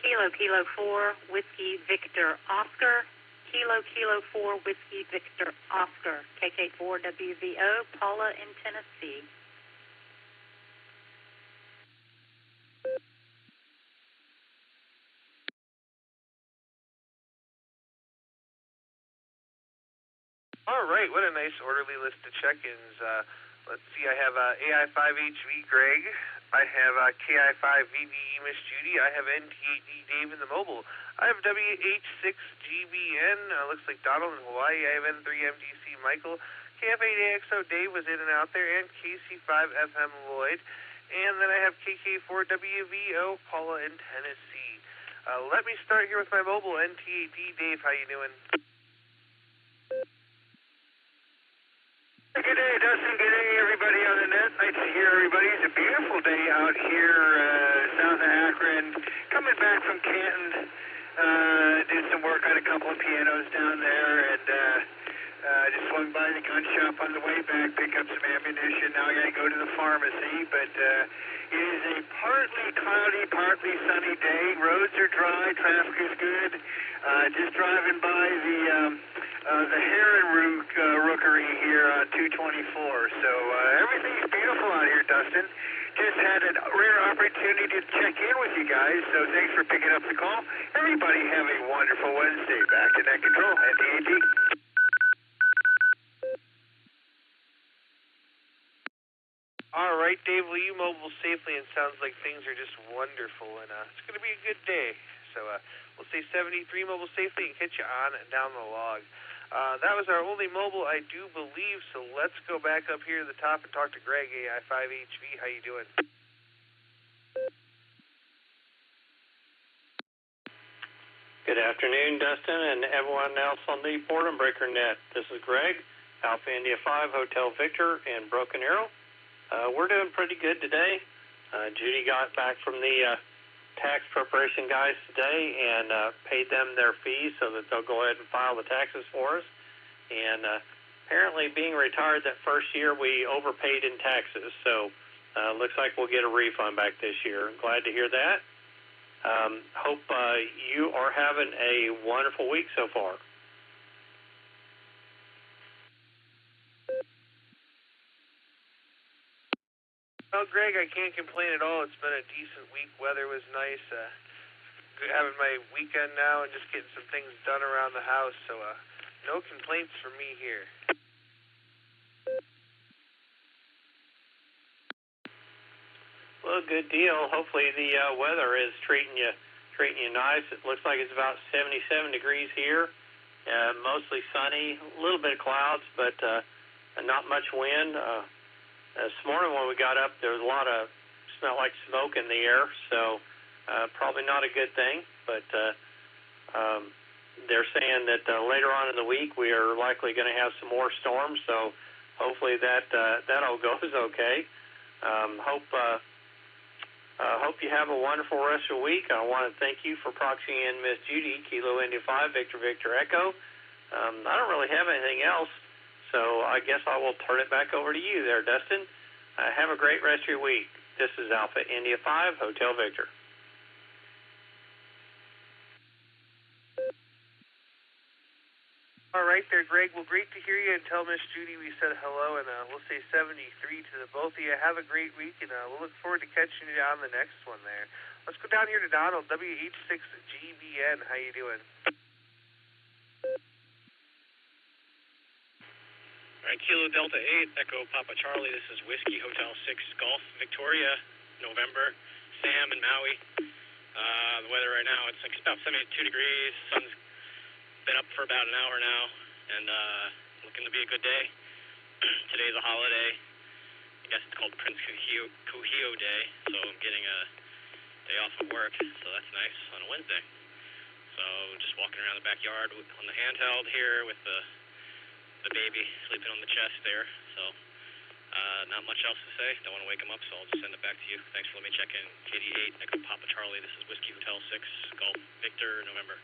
Kilo, Kilo 4, Whiskey Victor Oscar. Kilo, Kilo 4, Whiskey Victor Oscar. KK4WVO, Paula in Tennessee. All right, what a nice orderly list of check-ins. Let's see, I have AI5HV Greg I have KI5VVE Miss Judy. I have NT8D Dave in the mobile. I have WH6GBN. Looks like Donald in Hawaii. I have N3MDC Michael. KF8AXO Dave was in and out there, and KC5FM Lloyd. And then I have KK4WVO Paula in Tennessee. Let me start here with my mobile. NT8D Dave, how you doing? Good day, Dustin. Good day, everybody on the net. Nice to hear everybody. It's a beautiful day out here south of Akron. Coming back from Canton, did some work on a couple of pianos down there, and just swung by the gun shop on the way back, pick up some ammunition. Now I got to go to the pharmacy, but it is a partly cloudy, partly sunny day. Roads are dry, traffic is good. Just driving by the Heron Rookery here on 224. So everything's beautiful out here, Dustin. Just had a rare opportunity to check in with you guys, so thanks for picking up the call. Everybody have a wonderful Wednesday. Back to Net Control at the AT. All right, Dave, will you mobile safely? And sounds like things are just wonderful, and it's going to be a good day. So we'll say 73 mobile safely and catch you on down the log. That was our only mobile, I do believe, so let's go back up here to the top and talk to Greg, AI5HV. How you doing? Good afternoon, Dustin, and everyone else on the Boredom Breaker Net. This is Greg, Alpha India 5, Hotel Victor in Broken Arrow. We're doing pretty good today. Judy got back from the tax preparation guys today and paid them their fees so that they'll go ahead and file the taxes for us. And apparently being retired that first year, we overpaid in taxes. So looks like we'll get a refund back this year. Glad to hear that. Hope you are having a wonderful week so far. Well, Greg, I can't complain at all. It's been a decent week. Weather was nice. Having my weekend now and just getting some things done around the house. So no complaints from me here. Well, good deal. Hopefully the weather is treating you nice. It looks like it's about 77 degrees here. Mostly sunny. A little bit of clouds, but not much wind. This morning when we got up, there was a lot of, smelled like smoke in the air, so probably not a good thing. But they're saying that later on in the week we are likely going to have some more storms, so hopefully that all goes okay. Hope you have a wonderful rest of the week. I want to thank you for proxying in Miss Judy, Kilo India 5, Victor Victor Echo. I don't really have anything else. So I guess I will turn it back over to you there, Dustin. Have a great rest of your week. This is Alpha India 5, Hotel Victor. All right there, Greg. Well, great to hear you, and tell Miss Judy we said hello, and we'll say 73 to the both of you. Have a great week, and we'll look forward to catching you on the next one there. Let's go down here to Donald, WH6GBN. How you doing? All right, Kilo Delta 8, Echo Papa Charlie. This is Whiskey Hotel 6 Golf Victoria, November. Sam in Maui. The weather right now, it's like about 72 degrees. Sun's been up for about an hour now, and looking to be a good day. Today's a holiday. I guess it's called Prince Kuhio Day, so I'm getting a day off of work, so that's nice on a Wednesday. So just walking around the backyard on the handheld here with the baby sleeping on the chest there, so not much else to say. Don't want to wake him up, so I'll just send it back to you. Thanks for letting me check in. KD8, Echo Papa Charlie. This is Whiskey Hotel 6, Golf Victor, November.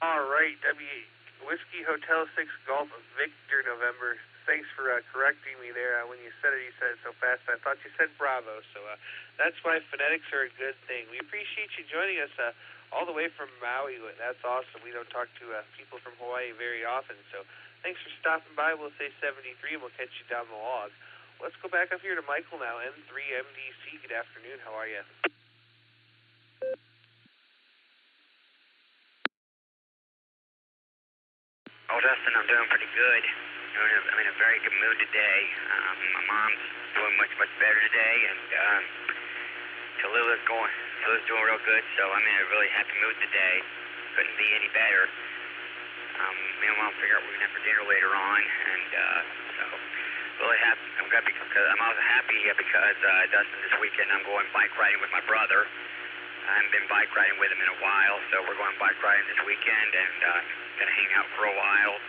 All right, Whiskey Hotel 6 Golf Victor, November. Thanks for correcting me there. When you said it so fast. I thought you said Bravo. So that's why phonetics are a good thing. We appreciate you joining us all the way from Maui. That's awesome. We don't talk to people from Hawaii very often. So thanks for stopping by. We'll say 73, and we'll catch you down the log. Let's go back up here to Michael now, N3MDC. Good afternoon. How are you? Oh, Dustin, I'm doing pretty good. I'm in a very good mood today. My mom's doing much better today, and Talila's doing real good, so I'm in a really happy mood today. Couldn't be any better. Me and Mom figure out what we're gonna have for dinner later on, and so really happy. I'm also happy because Dustin, this weekend I'm going bike riding with my brother. I haven't been bike riding with him in a while, so we're going bike riding this weekend and gonna hang out for a while.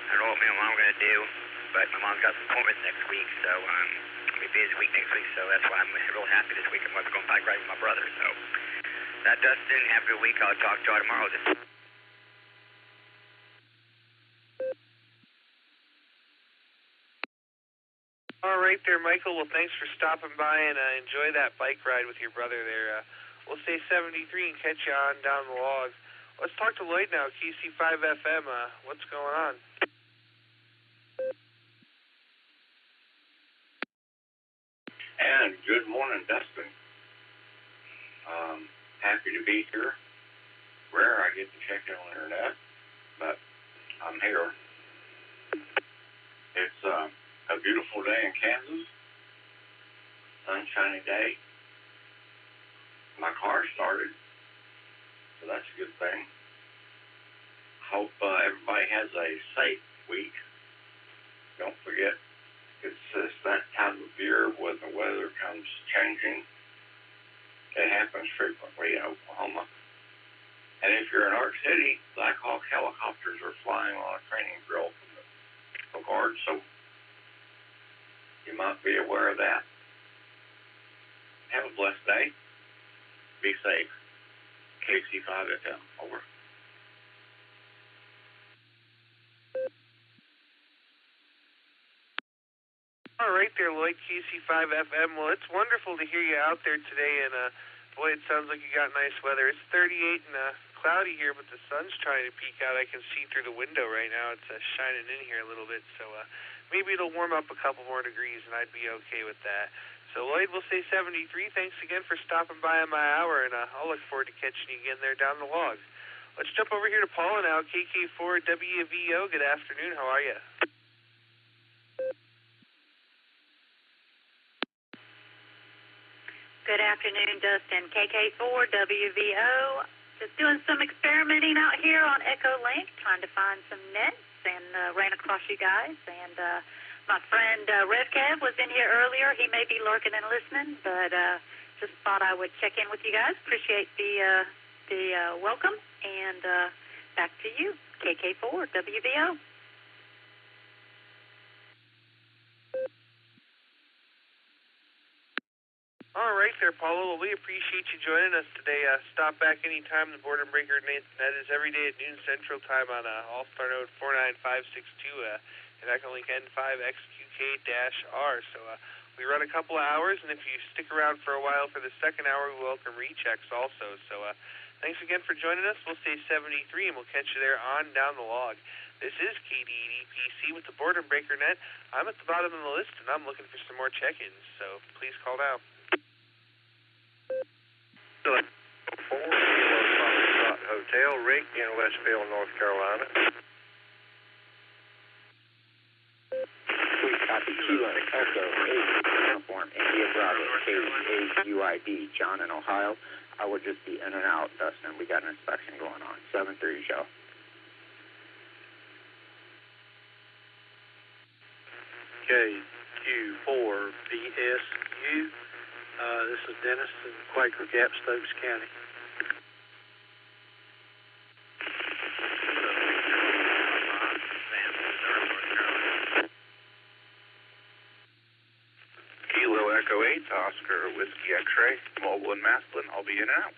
I don't know what me and Mom are gonna do, but my mom's got some appointments next week, so it'll be a busy week next week. So that's why I'm real happy this weekend. I'm going bike riding with my brother. So that, Dustin, have a good week. I'll talk to you tomorrow. All right there, Michael. Well, thanks for stopping by, and enjoy that bike ride with your brother there. We'll say 73 and catch you on down the log. Let's talk to Lloyd now, QC5 FM. What's going on? And good morning, Dustin. Happy to be here. Rare I get to check in on the internet, but I'm here. It's a beautiful day in Kansas. Sunshiny day. My car started, so that's a good thing. Hope everybody has a safe week. Don't forget, it's that time of year when the weather comes changing. It happens frequently in Oklahoma. And if you're in Ark City, Black Hawk helicopters are flying on a training drill from the Guard, so you might be aware of that. Have a blessed day. Be safe. KC5FM, over. All right there, Lloyd, QC5FM. Well, it's wonderful to hear you out there today, and boy, it sounds like you got nice weather. It's 38 and cloudy here, but the sun's trying to peek out. I can see through the window right now. It's shining in here a little bit, so maybe it'll warm up a couple more degrees, and I'd be okay with that. So, Lloyd, we'll say 73. Thanks again for stopping by on my hour, and I'll look forward to catching you again there down the log. Let's jump over here to Paula now, KK4WVO. Good afternoon. How are you? Good afternoon, Dustin. KK4WVO. Just doing some experimenting out here on Echolink, trying to find some nets, and ran across you guys. And my friend RevCav was in here earlier. He may be lurking and listening, but just thought I would check in with you guys. Appreciate the welcome, and back to you, KK4WVO. All right there, Paula. Well, we appreciate you joining us today. Stop back anytime. The Boredom Breaker Net is every day at noon Central Time on Allstar node 49562 and Echolink N5XQK-R. So we run a couple of hours, and if you stick around for a while for the second hour, we welcome rechecks also. So thanks again for joining us. We'll say 73, and we'll catch you there on down the log. This is KD80PC with the Boredom Breaker Net. I'm at the bottom of the list, and I'm looking for some more check-ins, so please call now. 4 Hotel, Rick in Westfield, North Carolina. Copy Kilo Echo 8 Uniform India Bravo KAUID, John in Ohio. I will just be in and out, Dustin. We got an inspection going on. 7-3 show. KQ4BSU. This is Dennis in Quaker Gap, Stokes County. Kilo Echo 8, Oscar Whiskey X-Ray, Mobile and Maslin. I'll be in and out.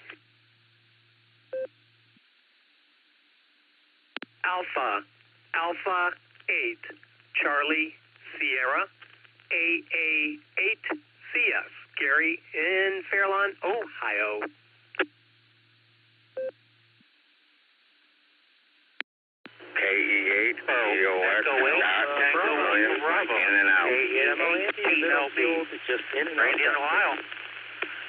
Alpha 8, Charlie Sierra, AA8CS. Gary in Fairlawn, Ohio. KE8, EOX, Bravo, in and out. Just in and out. Randy in Ohio.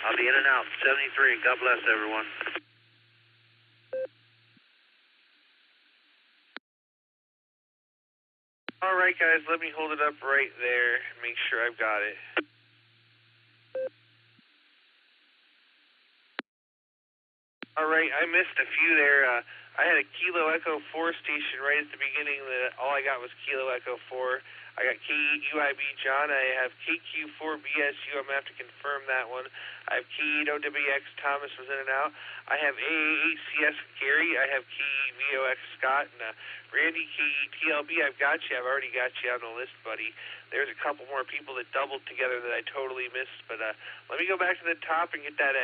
I'll be in and out. 73. God bless everyone. All All right, guys, let me hold it up right there and make sure I've got it. All right, I missed a few there. I had a Kilo Echo 4 station right at the beginning. All I got was Kilo Echo 4. I got KUIB John. I have KQ4BSU. I'm going to have to confirm that one. I have KEWX Thomas was in and out. I have AAHCS Gary. I have KVOX Scott. And Randy KTLB, I've got you. I've already got you on the list, buddy. There's a couple more people that doubled together that I totally missed. But let me go back to the top and get that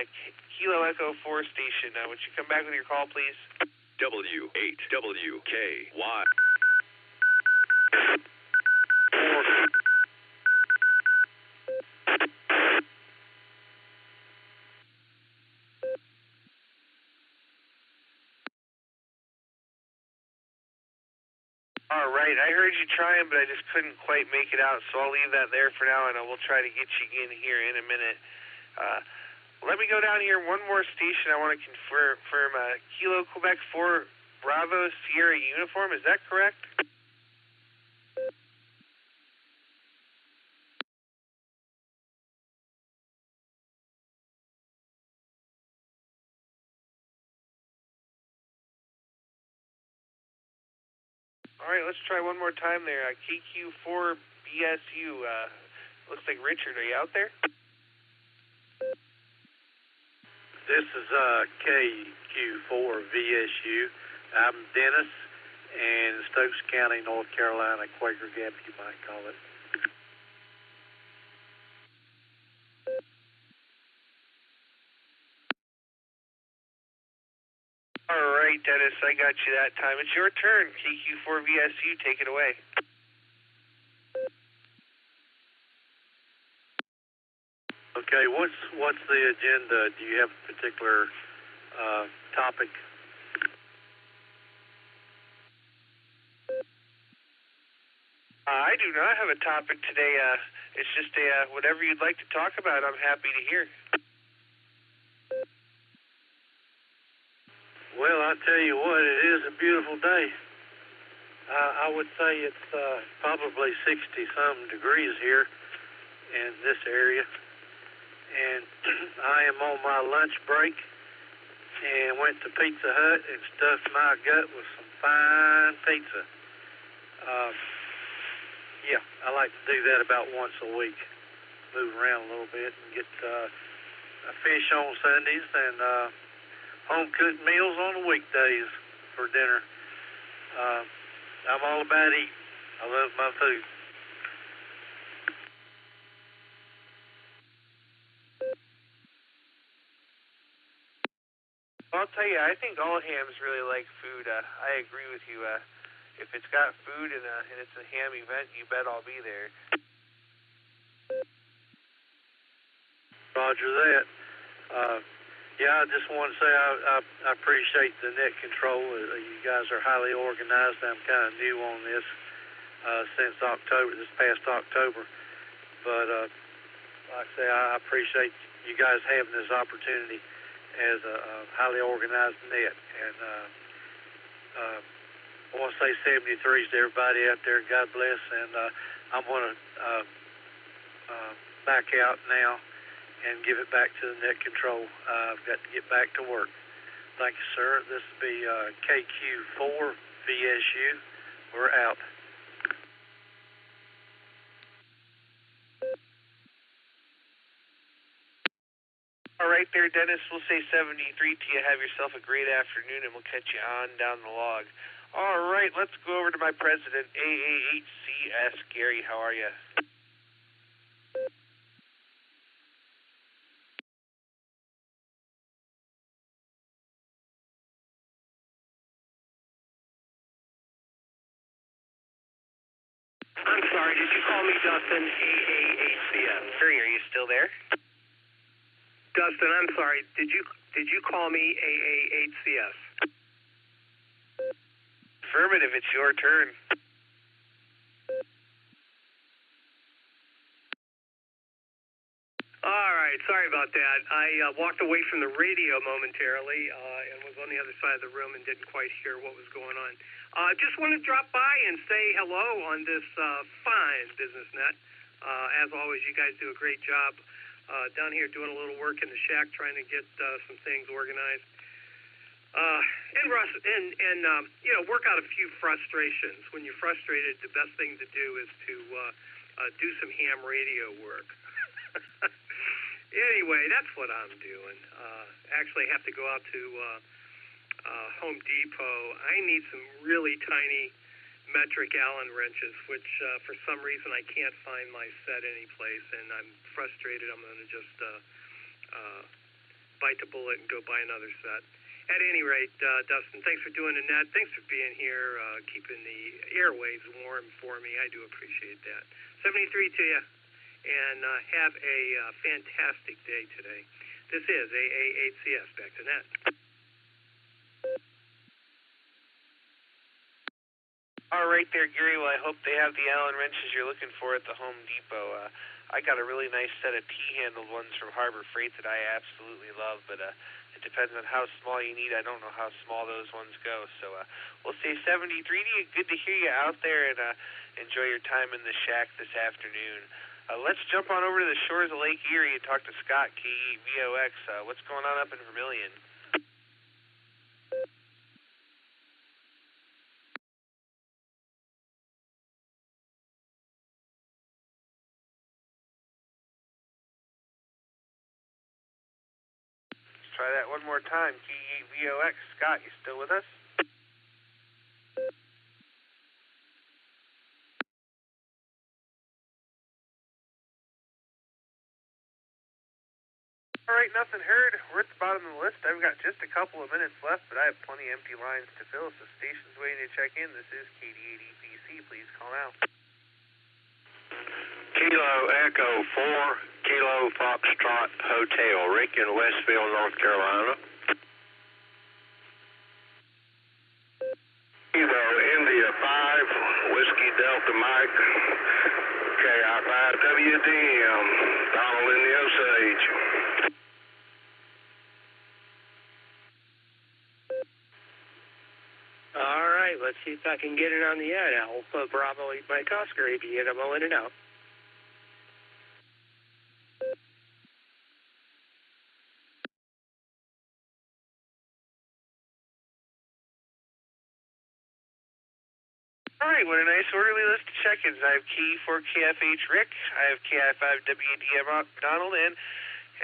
Kilo Echo 4 station. Would you come back with your call, please? W8WKY. All right, I heard you trying, but I just couldn't quite make it out, so I'll leave that there for now, and we'll try to get you in here in a minute. Let me go down here. One more station I want to confirm. Kilo Quebec 4 Bravo Sierra Uniform, is that correct? All right, let's try one more time there. KQ4BSU. Looks like Richard. Are you out there? This is KQ4VSU. I'm Dennis in Stokes County, North Carolina, Quaker Gap, you might call it. All right, Dennis, I got you that time. It's your turn. KQ4VSU, take it away. Okay, what's the agenda? Do you have a particular topic? I do not have a topic today. It's just whatever you'd like to talk about, I'm happy to hear. Well, I tell you what, it is a beautiful day. I would say it's probably 60-some degrees here in this area. And I am on my lunch break and went to Pizza Hut and stuffed my gut with some fine pizza. Yeah, I like to do that about once a week. Move around a little bit and get fish on Sundays and home-cooked meals on the weekdays for dinner. I'm all about eating. I love my food. I'll tell you, I think all hams really like food. I agree with you. If it's got food and it's a ham event, you bet I'll be there. Roger that. Yeah, I just want to say I appreciate the net control. You guys are highly organized. I'm kind of new on this since October, this past October. But like I say, I appreciate you guys having this opportunity as a highly organized net. And I want to say 73s to everybody out there. God bless. And I'm going to back out now and give it back to the net control. I've got to get back to work. Thank you, sir. This will be KQ4VSU. We're out. All right there, Dennis. We'll say 73 to you. Have yourself a great afternoon, and we'll catch you on down the log. All right, let's go over to my president, AAHCS. Gary, how are you? I'm sorry, did you call me Dustin, AAHCS? Gary, are you still there? Dustin, I'm sorry, did you call me AAHCS? Affirmative, it's your turn. All right, sorry about that. I walked away from the radio momentarily and was on the other side of the room and didn't quite hear what was going on. Just want to drop by and say hello on this fine business net. As always, you guys do a great job down here doing a little work in the shack, trying to get some things organized. And work out a few frustrations. When you're frustrated, the best thing to do is to do some ham radio work. Anyway, that's what I'm doing. Actually, I have to go out to Home Depot. I need some really tiny metric Allen wrenches, which for some reason I can't find my set anyplace, and I'm frustrated. I'm going to just bite the bullet and go buy another set. At any rate, Dustin, thanks for doing the net. Thanks for being here, keeping the airwaves warm for me. I do appreciate that. 73 to you, and have a fantastic day today. This is AA8CS. Back to net. All right there, Gary. Well, I hope they have the Allen wrenches you're looking for at the Home Depot. I got a really nice set of T-handled ones from Harbor Freight that I absolutely love, but it depends on how small you need. I don't know how small those ones go. So we'll say 73 to you. Good to hear you out there, and enjoy your time in the shack this afternoon. Let's jump on over to the shores of Lake Erie and talk to Scott, KEVOX. What's going on up in Vermilion? Try that one more time. KEVOX. Scott, you still with us? All right, nothing heard. We're at the bottom of the list. I've got just a couple of minutes left, but I have plenty of empty lines to fill, so station's waiting to check in. This is KD8EPC. Please call now. Kilo Echo 4, Kilo Foxtrot Hotel, Rick in Westville, North Carolina. Kilo India 5, Whiskey Delta Mike, KI5WDM, Donald in the Osage. All right, let's see if I can get it on the air now. Alpha Bravo 8 Mike Oscar, ABNMO in and out. All right, what a nice orderly list of check-ins. I have KE4KFH Rick, I have KI5WDM Donald, and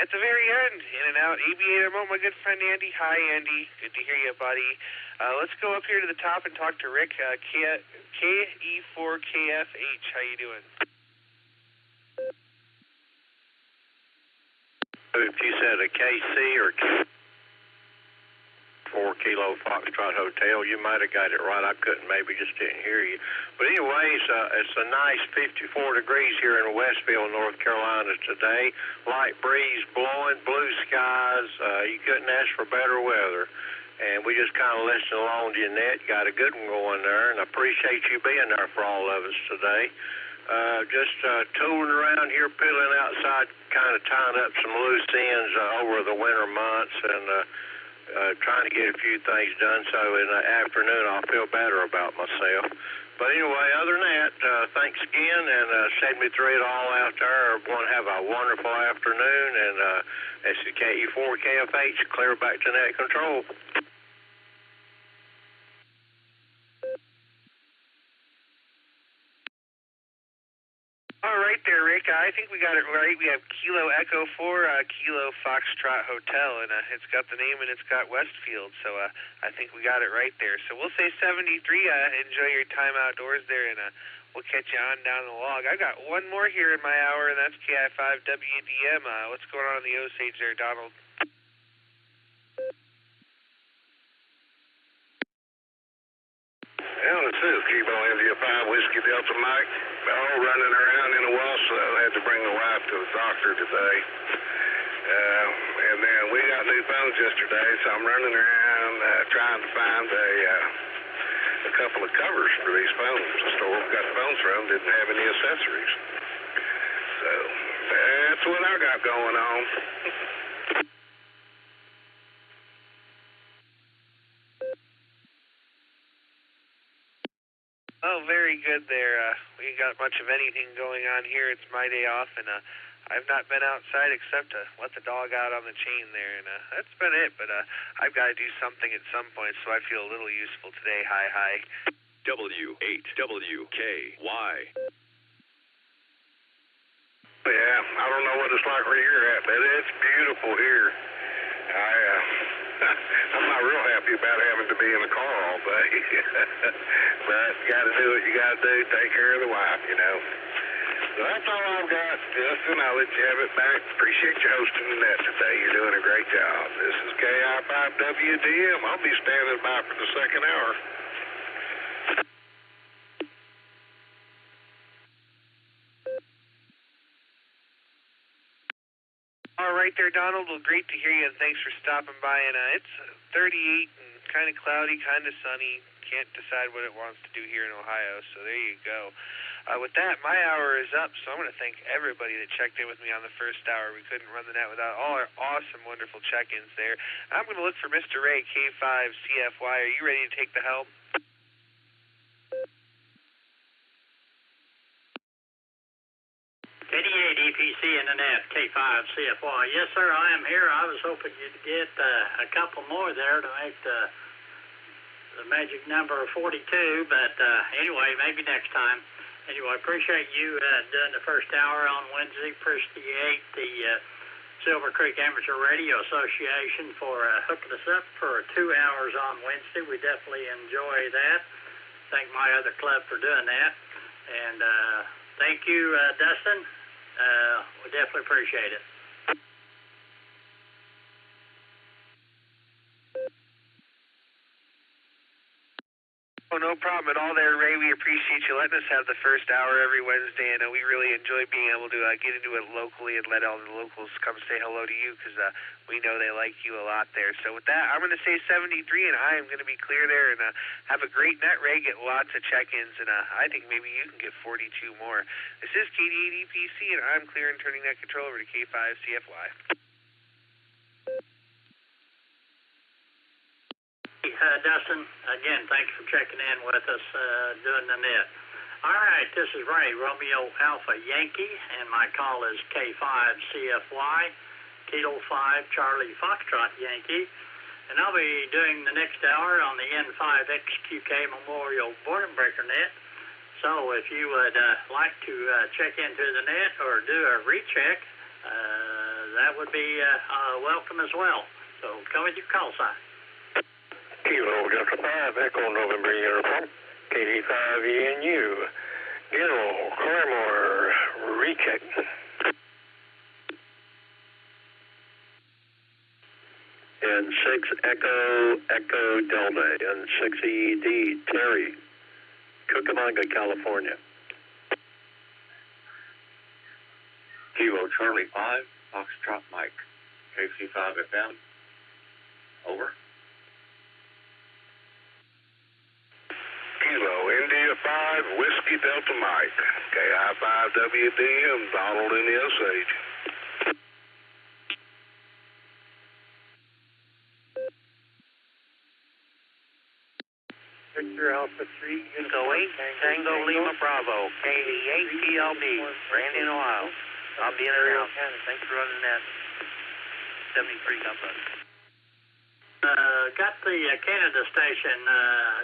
at the very end, in and out, ABNMO, my good friend Andy. Hi, Andy. Good to hear you, buddy. Let's go up here to the top and talk to Rick, KE4KFH. How you doing? If you said a KC or 4 Kilo Foxtrot Hotel, you might have got it right. I maybe just didn't hear you. But anyways, it's a nice 54 degrees here in Westville, North Carolina today. Light breeze blowing, blue skies. You couldn't ask for better weather. And we just kind of listened along to your net. Got a good one going there, and I appreciate you being there for all of us today. Just tooling around here, peeling outside, kind of tying up some loose ends over the winter months, and trying to get a few things done, so in the afternoon I'll feel better about myself. But anyway, other than that, thanks again, and 73 to all out there. Everyone have a wonderful afternoon, and this is KE4KFH, clear back to net control. All right there, Rick. I think we got it right. We have Kilo Echo 4, Kilo Foxtrot Hotel, and it's got the name and it's got Westfield, so I think we got it right there. So we'll say 73. Enjoy your time outdoors there, and we'll catch you on down the log. I got one more here in my hour, and that's KI5WDM. What's going on in the Osage there, Donald? Well, this is Kilo India 5, Whiskey Delta Mike. All running around in a while, so I had to bring the wife to the doctor today. And then we got new phones yesterday, so I'm running around trying to find a couple of covers for these phones. The store we got the phones from didn't have any accessories. So that's that's what I got going on. Oh, very good there. We ain't got much of anything going on here. It's my day off, and I've not been outside except to let the dog out on the chain there, and that's been it. But I've got to do something at some point, so I feel a little useful today. Hi. W8WKY. Yeah, I don't know what it's like where you're at, but it's beautiful here. I'm not real happy about having to be in the car all day. But you got to do what you got to do, take care of the wife, you know. So that's all I've got, Dustin. I'll let you have it back. Appreciate you hosting the net today. You're doing a great job. This is KI5WDM. I'll be standing by for the second hour. All right there, Donald. Well, great to hear you, and thanks for stopping by. And it's 38 and kind of cloudy, kind of sunny. Can't decide what it wants to do here in Ohio, so there you go. With that, my hour is up, so I'm going to thank everybody that checked in with me on the first hour. We couldn't run the net without all our awesome, wonderful check-ins there. I'm going to look for Mr. Ray, K5CFY. Are you ready to take the helm? KD8 EPC Internet, K5CFY. Yes, sir, I am here. I was hoping you'd get a couple more there to make the magic number of 42, but anyway, maybe next time. Anyway, appreciate you doing the first hour on Wednesday. Appreciate the Silver Creek Amateur Radio Association for hooking us up for 2 hours on Wednesday. We definitely enjoy that. Thank my other club for doing that. And thank you, Dustin. We definitely appreciate it. Oh, no problem at all there, Ray. We appreciate you letting us have the first hour every Wednesday, and we really enjoy being able to get into it locally and let all the locals come say hello to you because we know they like you a lot there. So with that, I'm going to say 73, and I am going to be clear there and have a great net, Ray. Get lots of check-ins, and I think maybe you can get 42 more. This is KD8 EPC, and I'm clear and turning that control over to K5CFY. Dustin, again, thanks for checking in with us, doing the net. All right, this is Ray, Romeo Alpha Yankee, and my call is K5CFY, Kilo 5 Charlie Foxtrot Yankee, and I'll be doing the next hour on the N5XQK Memorial Boredom Breaker net. So if you would like to check into the net or do a recheck, that would be welcome as well. So come with your call sign. Kilo Delta 5, Echo November Uniform, KD5ENU, Gil, Claremore, recheck. N6 Echo Delta, N6ED, Terry, Cucamonga, California. Kilo Charlie 5, Foxtrot Mike, KC5FM, over. Kilo India 5, Whiskey Delta Mike, KI5WDM, Donald in the Osage. Victor Alpha 3, Go 8, Tango Lima Bravo, KD8 TLB, Brandon, Ohio. I'll be in and out. Thanks for running that. 73, God bless. Got the Canada station.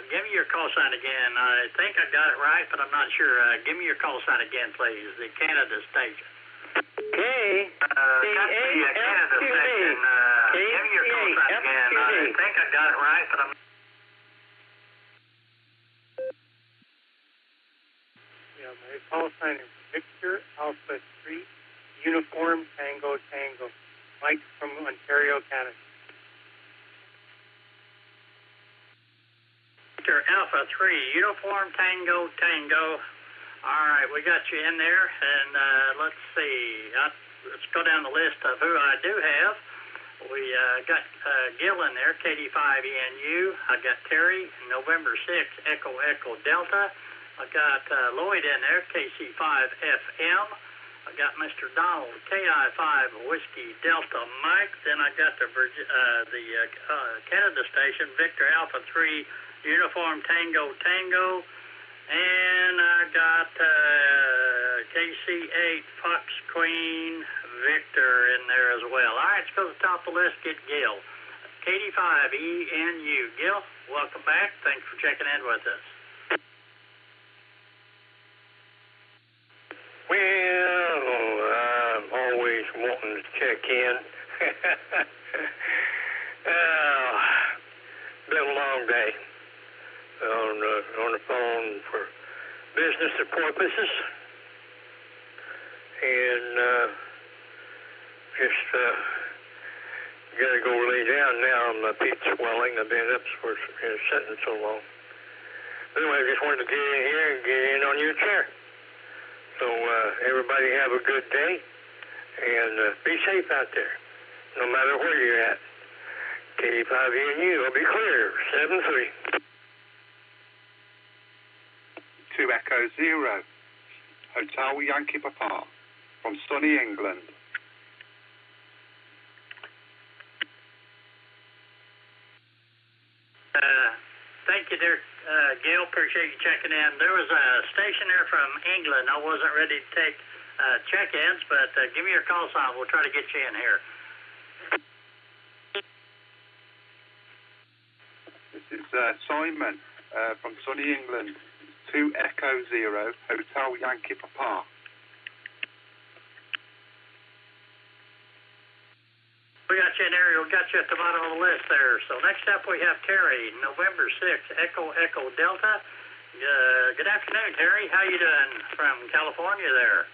Give me your call sign again. I think I got it right, but I'm not sure. Give me your call sign again, please. The Canada station. Got the Canada station. Give me your call sign again. I think I got it right, but I'm... Yeah, my call sign is Victor Alpha 3, Uniform Tango Tango. Mike from Ontario, Canada. Alpha 3, Uniform Tango Tango. All right, we got you in there, and let's see. Let's go down the list of who I do have. We got Gil in there, KD5ENU. I got Terry, November 6, Echo Delta. I got Lloyd in there, KC5FM. I got Mr. Donald, KI5 Whiskey Delta Mike. Then I got the Canada station, Victor Alpha 3 Uniform Tango Tango. And I got KC8 Fox Queen Victor in there as well. All right, let's go to the top of the list, get Gil. KD5ENU. Gil, welcome back. Thanks for checking in with us. Well, I'm always wanting to check in. Been a long day on the phone for business purposes, and just gotta go lay down now. My feet swelling. I've been up for sitting so long. Anyway, I just wanted to get in here and get in on your chair. So everybody have a good day, and be safe out there, no matter where you're at. K5ENU, I'll be clear, 7-3. 2 Echo Zero, Hotel Yankee Papa, from sunny England. Thank you, dear Gil. Appreciate you checking in. There was a station there from England. I wasn't ready to take check-ins, but give me your call sign. We'll try to get you in here. This is Simon from sunny England. 2 Echo Zero, Hotel Yankee Papa. We got you in there. We got you at the bottom of the list there. So next up we have Terry, November 6th, Echo Delta. Good afternoon, Terry. How you doing from California there?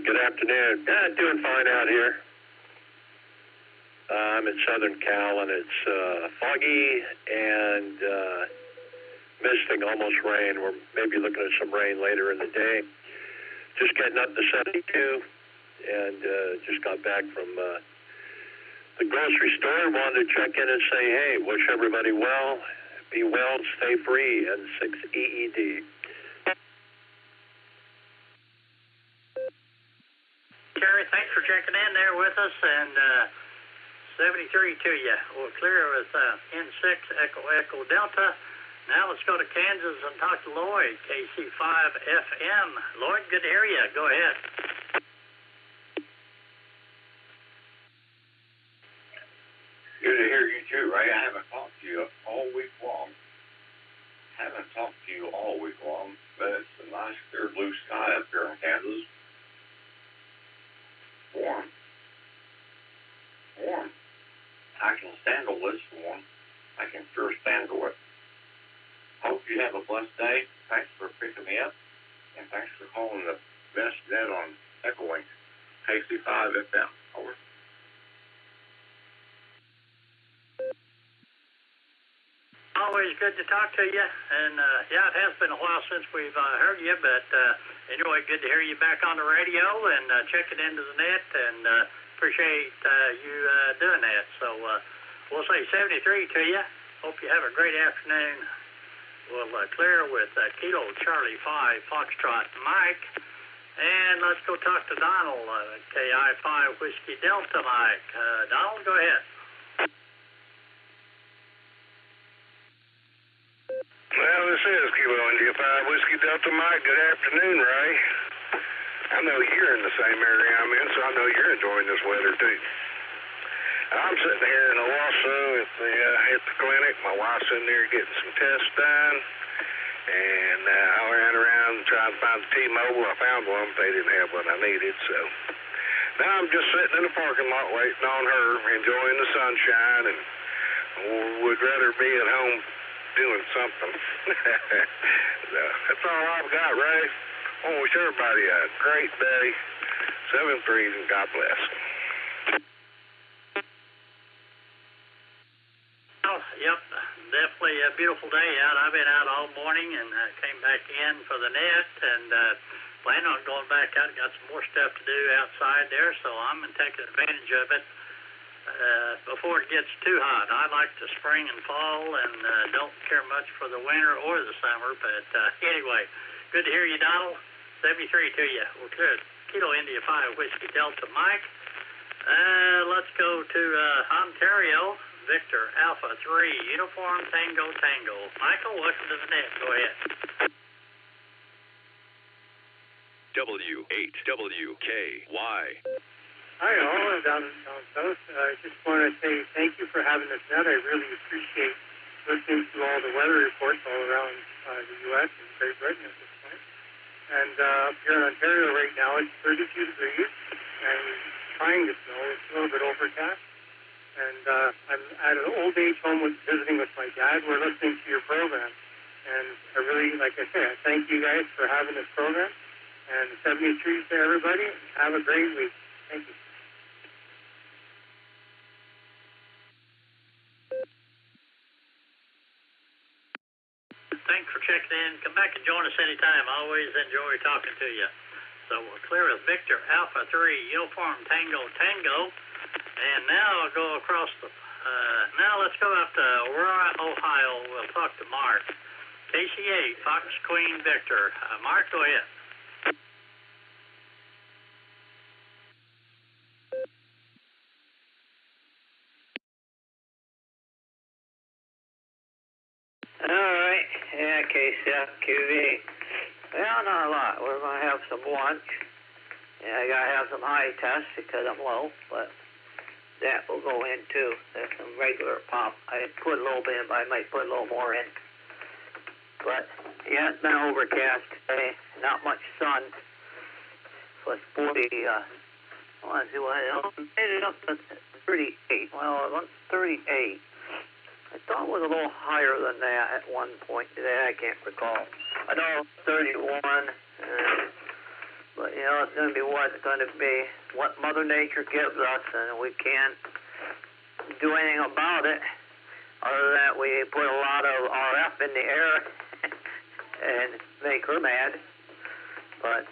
Good afternoon. Doing fine out here. I'm in Southern Cal, and it's foggy and misting, almost rain. We're maybe looking at some rain later in the day. Just getting up to 72, and just got back from the grocery store. Wanted to check in and say, hey, wish everybody well. Be well, stay free, and 6EED. Terry, thanks for checking in there with us, and 73 to you. We're clear with N6 Echo Delta. Now let's go to Kansas and talk to Lloyd, KC5FM. Lloyd, good to hear you. Go ahead. Good to hear you too, Ray. I haven't talked to you all week long. But it's a nice clear blue sky up here in Kansas. Warm. I can handle this warm. I can sure handle it. Hope you have a blessed day. Thanks for picking me up, and thanks for calling the best net on Echolink, KC5FM. Over. Always good to talk to you, and yeah, it has been a while since we've heard you, but anyway, good to hear you back on the radio and checking into the net, and appreciate you doing that. So we'll say 73 to you. Hope you have a great afternoon. We'll clear with Kilo Charlie 5 Foxtrot Mike, and let's go talk to Donald, KI5 Whiskey Delta Mike. Donald, go ahead. Well, this is Kilo India 5 Whiskey Delta Mike. Good afternoon, Ray. I know you're in the same area I'm in, so I know you're enjoying this weather, too. I'm sitting here in Owasso at the clinic. My wife's in there getting some tests done, and I ran around trying to find the T-Mobile. I found one, but they didn't have what I needed, so now I'm just sitting in the parking lot waiting on her, enjoying the sunshine, and would rather be at home doing something. So that's all I've got, Ray. I want to wish everybody a great day. 7-3, and God bless. Oh, yep, definitely a beautiful day out. I've been out all morning and came back in for the net and plan on going back out. Got some more stuff to do outside there, so I'm taking advantage of it. before it gets too hot. I like the spring and fall and don't care much for the winter or the summer. But anyway, good to hear you, Donald. 73 to you. Well, good. Kilo India 5 Whiskey Delta Mike. Let's go to Ontario. Victor Alpha 3 Uniform Tango Tango. Michael, welcome to the net. Go ahead. W8WKY. Hi, all. Down south. I just want to say thank you for having this net. I really appreciate listening to all the weather reports all around the U.S. and Great Britain at this point. And up here in Ontario right now, it's 32 degrees and trying to snow. It's a little bit overcast. And I'm at an old age home visiting with my dad. We're listening to your program. And I really, like I said, thank you guys for having this program. And 73 to everybody. Have a great week. Thank you. Thanks for checking in. Come back and join us anytime. I always enjoy talking to you. So we're clear with Victor Alpha 3 Uniform Tango Tango. And now I'll go across the, now let's go up to Aurora, Ohio. We'll talk to Mark. KC8, Fox Queen Victor. Mark, go ahead. All right. Yeah, KCFQV. Well, not a lot. We're going to have some lunch. Yeah, I got to have some high tests because I'm low, but that will go in too. There's some regular pop. I put a little bit in, but I might put a little more in. But yeah, it's been overcast today. Not much sun. So it's 40. I want to see what else. Made it up to 38. Well, it was 38. I thought it was a little higher than that at one point today. I can't recall. I know 31. But, you know, it's going to be what it's going to be, what Mother Nature gives us, and we can't do anything about it other than that we put a lot of RF in the air and make her mad. But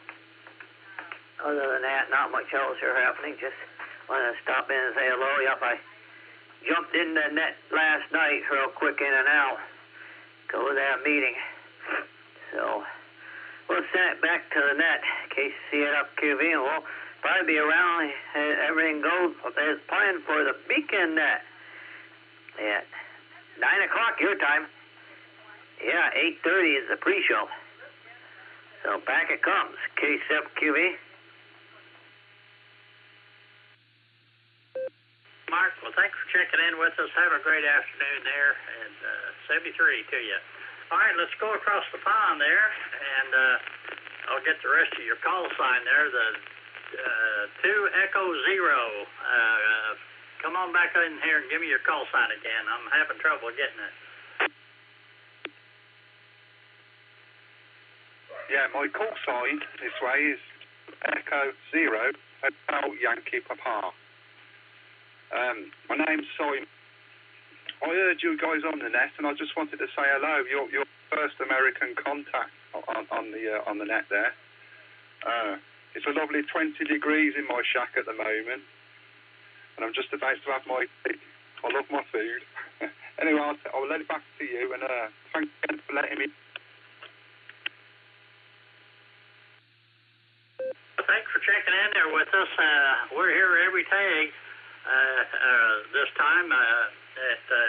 other than that, not much else here happening. Just want to stop in and say hello. Yep, I jumped in the net last night real quick in and out go to that meeting. So we'll send it back to the net in case you see it up QV, and we'll probably be around. Everything goes as planned for the beacon net at 9 o'clock your time. Yeah, 8:30 is the pre-show. So back it comes, KCFQV. Mark, well, thanks for checking in with us. Have a great afternoon there, and 73 to you. All right, let's go across the pond there, and I'll get the rest of your call sign there, the 2 Echo 0. Come on back in here and give me your call sign again. I'm having trouble getting it. Yeah, my call sign this way is Echo 0, Hotel Yankee Papa. My name's Simon. I heard you guys on the net, and I just wanted to say hello. You're first American contact on the net there. It's a lovely 20 degrees in my shack at the moment, and I'm just about to have my tea. I love my food. Anyway, I'll let it back to you, and thanks again for letting me. Thanks for checking in there with us. We're here every day this time at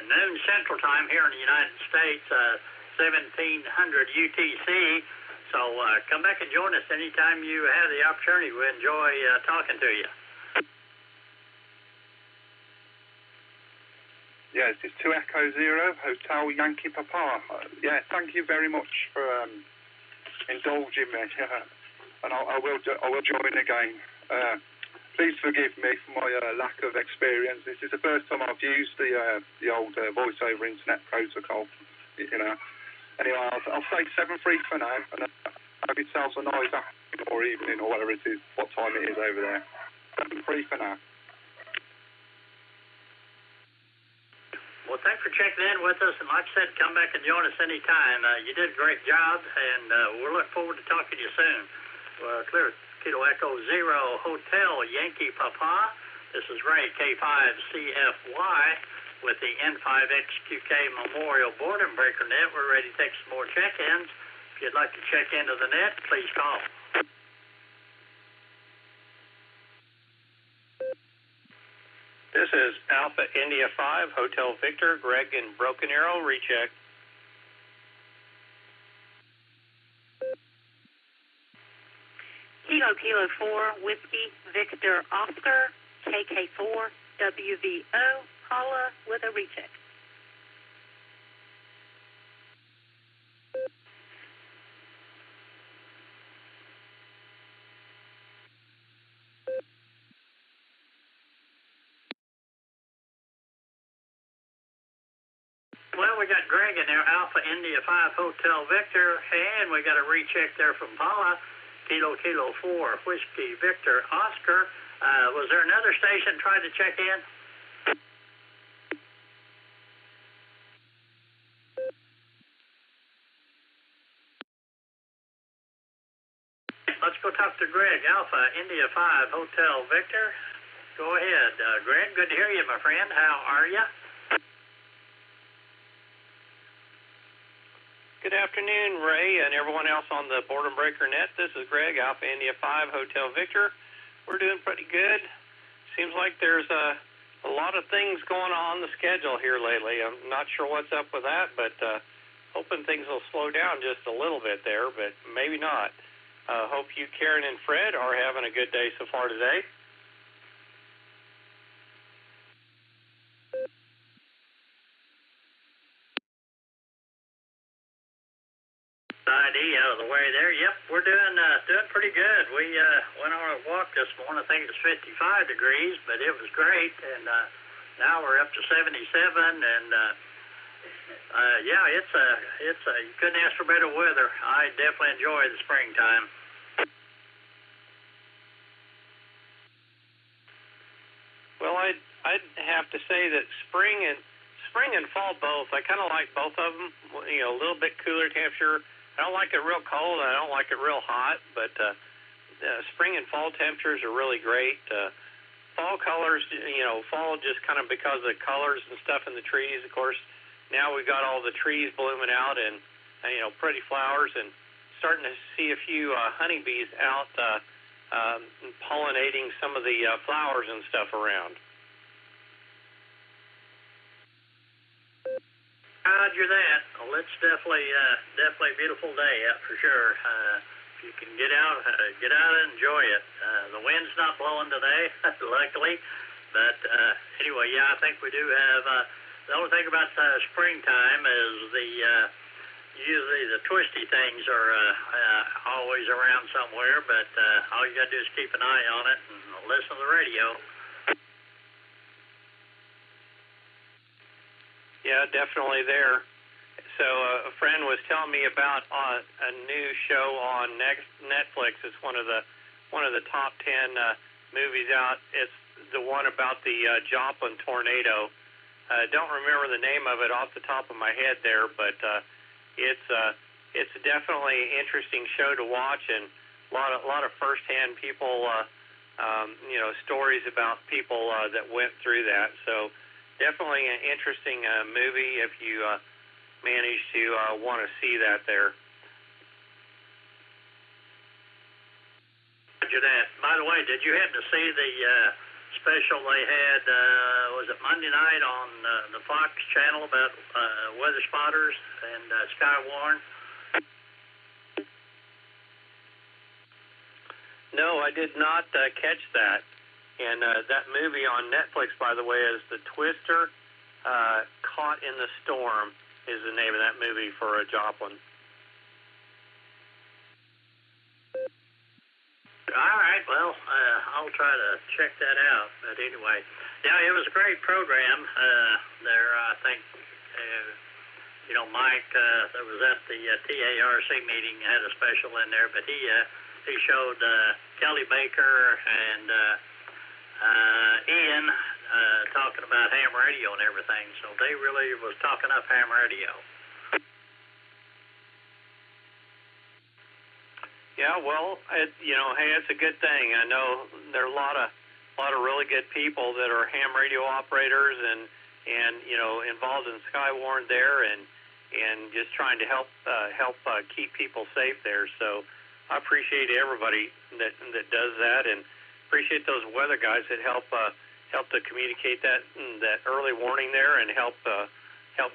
noon Central Time here in the United States, 1700 UTC. So come back and join us anytime you have the opportunity. We enjoy talking to you. Yes, it's 2 Echo 0, Hotel Yankee Papa. Yeah, thank you very much for indulging me. And I will join again. Please forgive me for my lack of experience. This is the first time I've used the old voice over internet protocol. You know. Anyway, I'll say 7-3 for now, and hope yourselves a nice afternoon or evening or whatever it is, what time it is over there. 7-3 for now. Well, thanks for checking in with us, and like I said, come back and join us anytime. You did a great job, and we'll look forward to talking to you soon. Clear Kilo Echo 0 Hotel Yankee Papa, This is Ray, K5CFY, with the N5XQK Memorial Boredom Breaker Net. We're ready to take some more check-ins. If you'd like to check into the net, please call. This is Alpha India 5, Hotel Victor, Greg in Broken Arrow, recheck. Kilo 4, Whiskey Victor Oscar, KK4, WVO, Paula with a recheck. Well, we got Greg in there, Alpha India 5 Hotel Victor, and we got a recheck there from Paula, Kilo 4 Whiskey Victor Oscar. Was there another station tried to check in? Let's go talk to Greg, Alpha India 5 Hotel Victor. Go ahead, Greg. Good to hear you, my friend. How are you? Good afternoon, Ray, and everyone else on the Boredom Breaker Net. This is Greg, Alpha India 5 Hotel Victor. We're doing pretty good. Seems like there's a lot of things going on the schedule here lately. I'm not sure what's up with that, but hoping things will slow down just a little bit there, but maybe not. Hope you, Karen and Fred, are having a good day so far today. ID out of the way there. Yep, we're doing pretty good. We went on a walk this morning. I think it was 55 degrees, but it was great. And now we're up to 77. And yeah, it's you couldn't ask for better weather. I definitely enjoy the springtime. Well, I'd have to say that spring and fall both. I kind of like both of them. You know, a little bit cooler temperature. I don't like it real cold, and I don't like it real hot, but spring and fall temperatures are really great. Fall colors, you know, fall just kind of because of the colors and stuff in the trees. Of course, now we've got all the trees blooming out and you know, pretty flowers, and starting to see a few honeybees out pollinating some of the flowers and stuff around. Roger that. Well, it's definitely a beautiful day out for sure. If you can get out and enjoy it. The wind's not blowing today, luckily. But anyway, yeah, I think we do have. The only thing about springtime is usually the twisty things are always around somewhere. But all you got to do is keep an eye on it and listen to the radio. Yeah, definitely there. So a friend was telling me about a new show on Netflix. It's one of the top 10 movies out. It's the one about the Joplin tornado. Don't remember the name of it off the top of my head there, but it's definitely an interesting show to watch, and a lot of firsthand people, you know, stories about people that went through that. So. Definitely an interesting movie if you manage to want to see that there. Roger that. By the way, did you happen to see the special they had, was it Monday night on the Fox channel about weather spotters and Skywarn? No, I did not catch that. And that movie on Netflix, by the way, is The Twister, Caught in the Storm is the name of that movie for Joplin. All right, well, I'll try to check that out. But anyway, yeah, it was a great program. There, I think, you know, Mike that was at the TARC meeting had a special in there, but he showed Kelly Baker and Ian talking about ham radio and everything, so they really was talking up ham radio. Yeah, well, you know, hey, it's a good thing. I know there are a lot of a lot of really good people that are ham radio operators and involved in Skywarn there and just trying to help keep people safe there. So I appreciate everybody that does that, and appreciate those weather guys that help to communicate that early warning there and help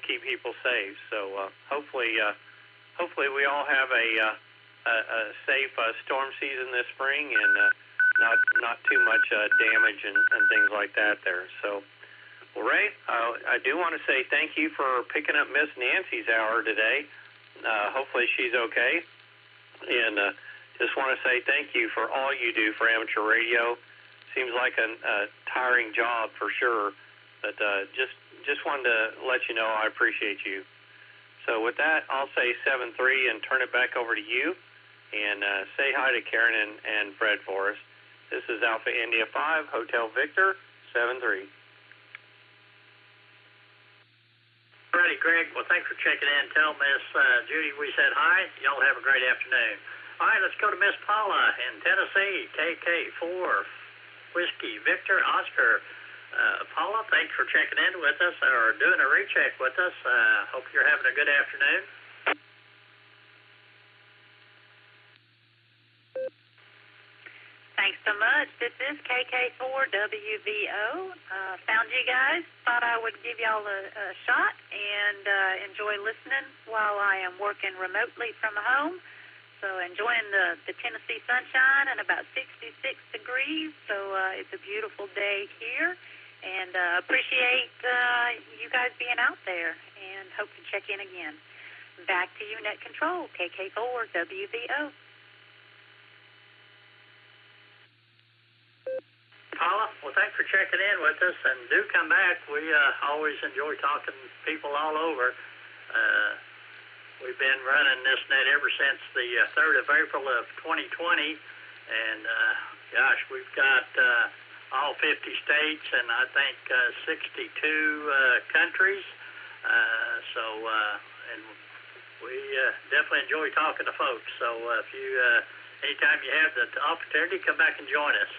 keep people safe. So hopefully we all have a safe storm season this spring and not too much damage and things like that there. So, well, Ray, I do want to say thank you for picking up Miss Nancy's hour today. Hopefully she's okay, and just want to say thank you for all you do for amateur radio. Seems like a tiring job for sure, but just wanted to let you know I appreciate you. So with that, I'll say 7-3 and turn it back over to you, and say hi to Karen and Fred for us. This is Alpha India 5, Hotel Victor, 7-3. Alrighty, Greg. Well, thanks for checking in. Tell Miss Judy we said hi. Y'all have a great afternoon. All right, let's go to Miss Paula in Tennessee, KK4, Whiskey, Victor, Oscar. Paula, thanks for checking in with us or doing a recheck with us. Hope you're having a good afternoon. Thanks so much. This is KK4WVO. Found you guys. Thought I would give y'all a shot and enjoy listening while I am working remotely from home. So enjoying the Tennessee sunshine and about 66 degrees. So it's a beautiful day here. And appreciate you guys being out there and hope to check in again. Back to you, Net Control, KK4WVO. Paula, well, thanks for checking in with us, and do come back. We always enjoy talking to people all over. We've been running this net ever since the 3rd of April of 2020, and gosh, we've got all 50 states and I think 62 countries. And we definitely enjoy talking to folks. So if you, anytime you have the opportunity, come back and join us.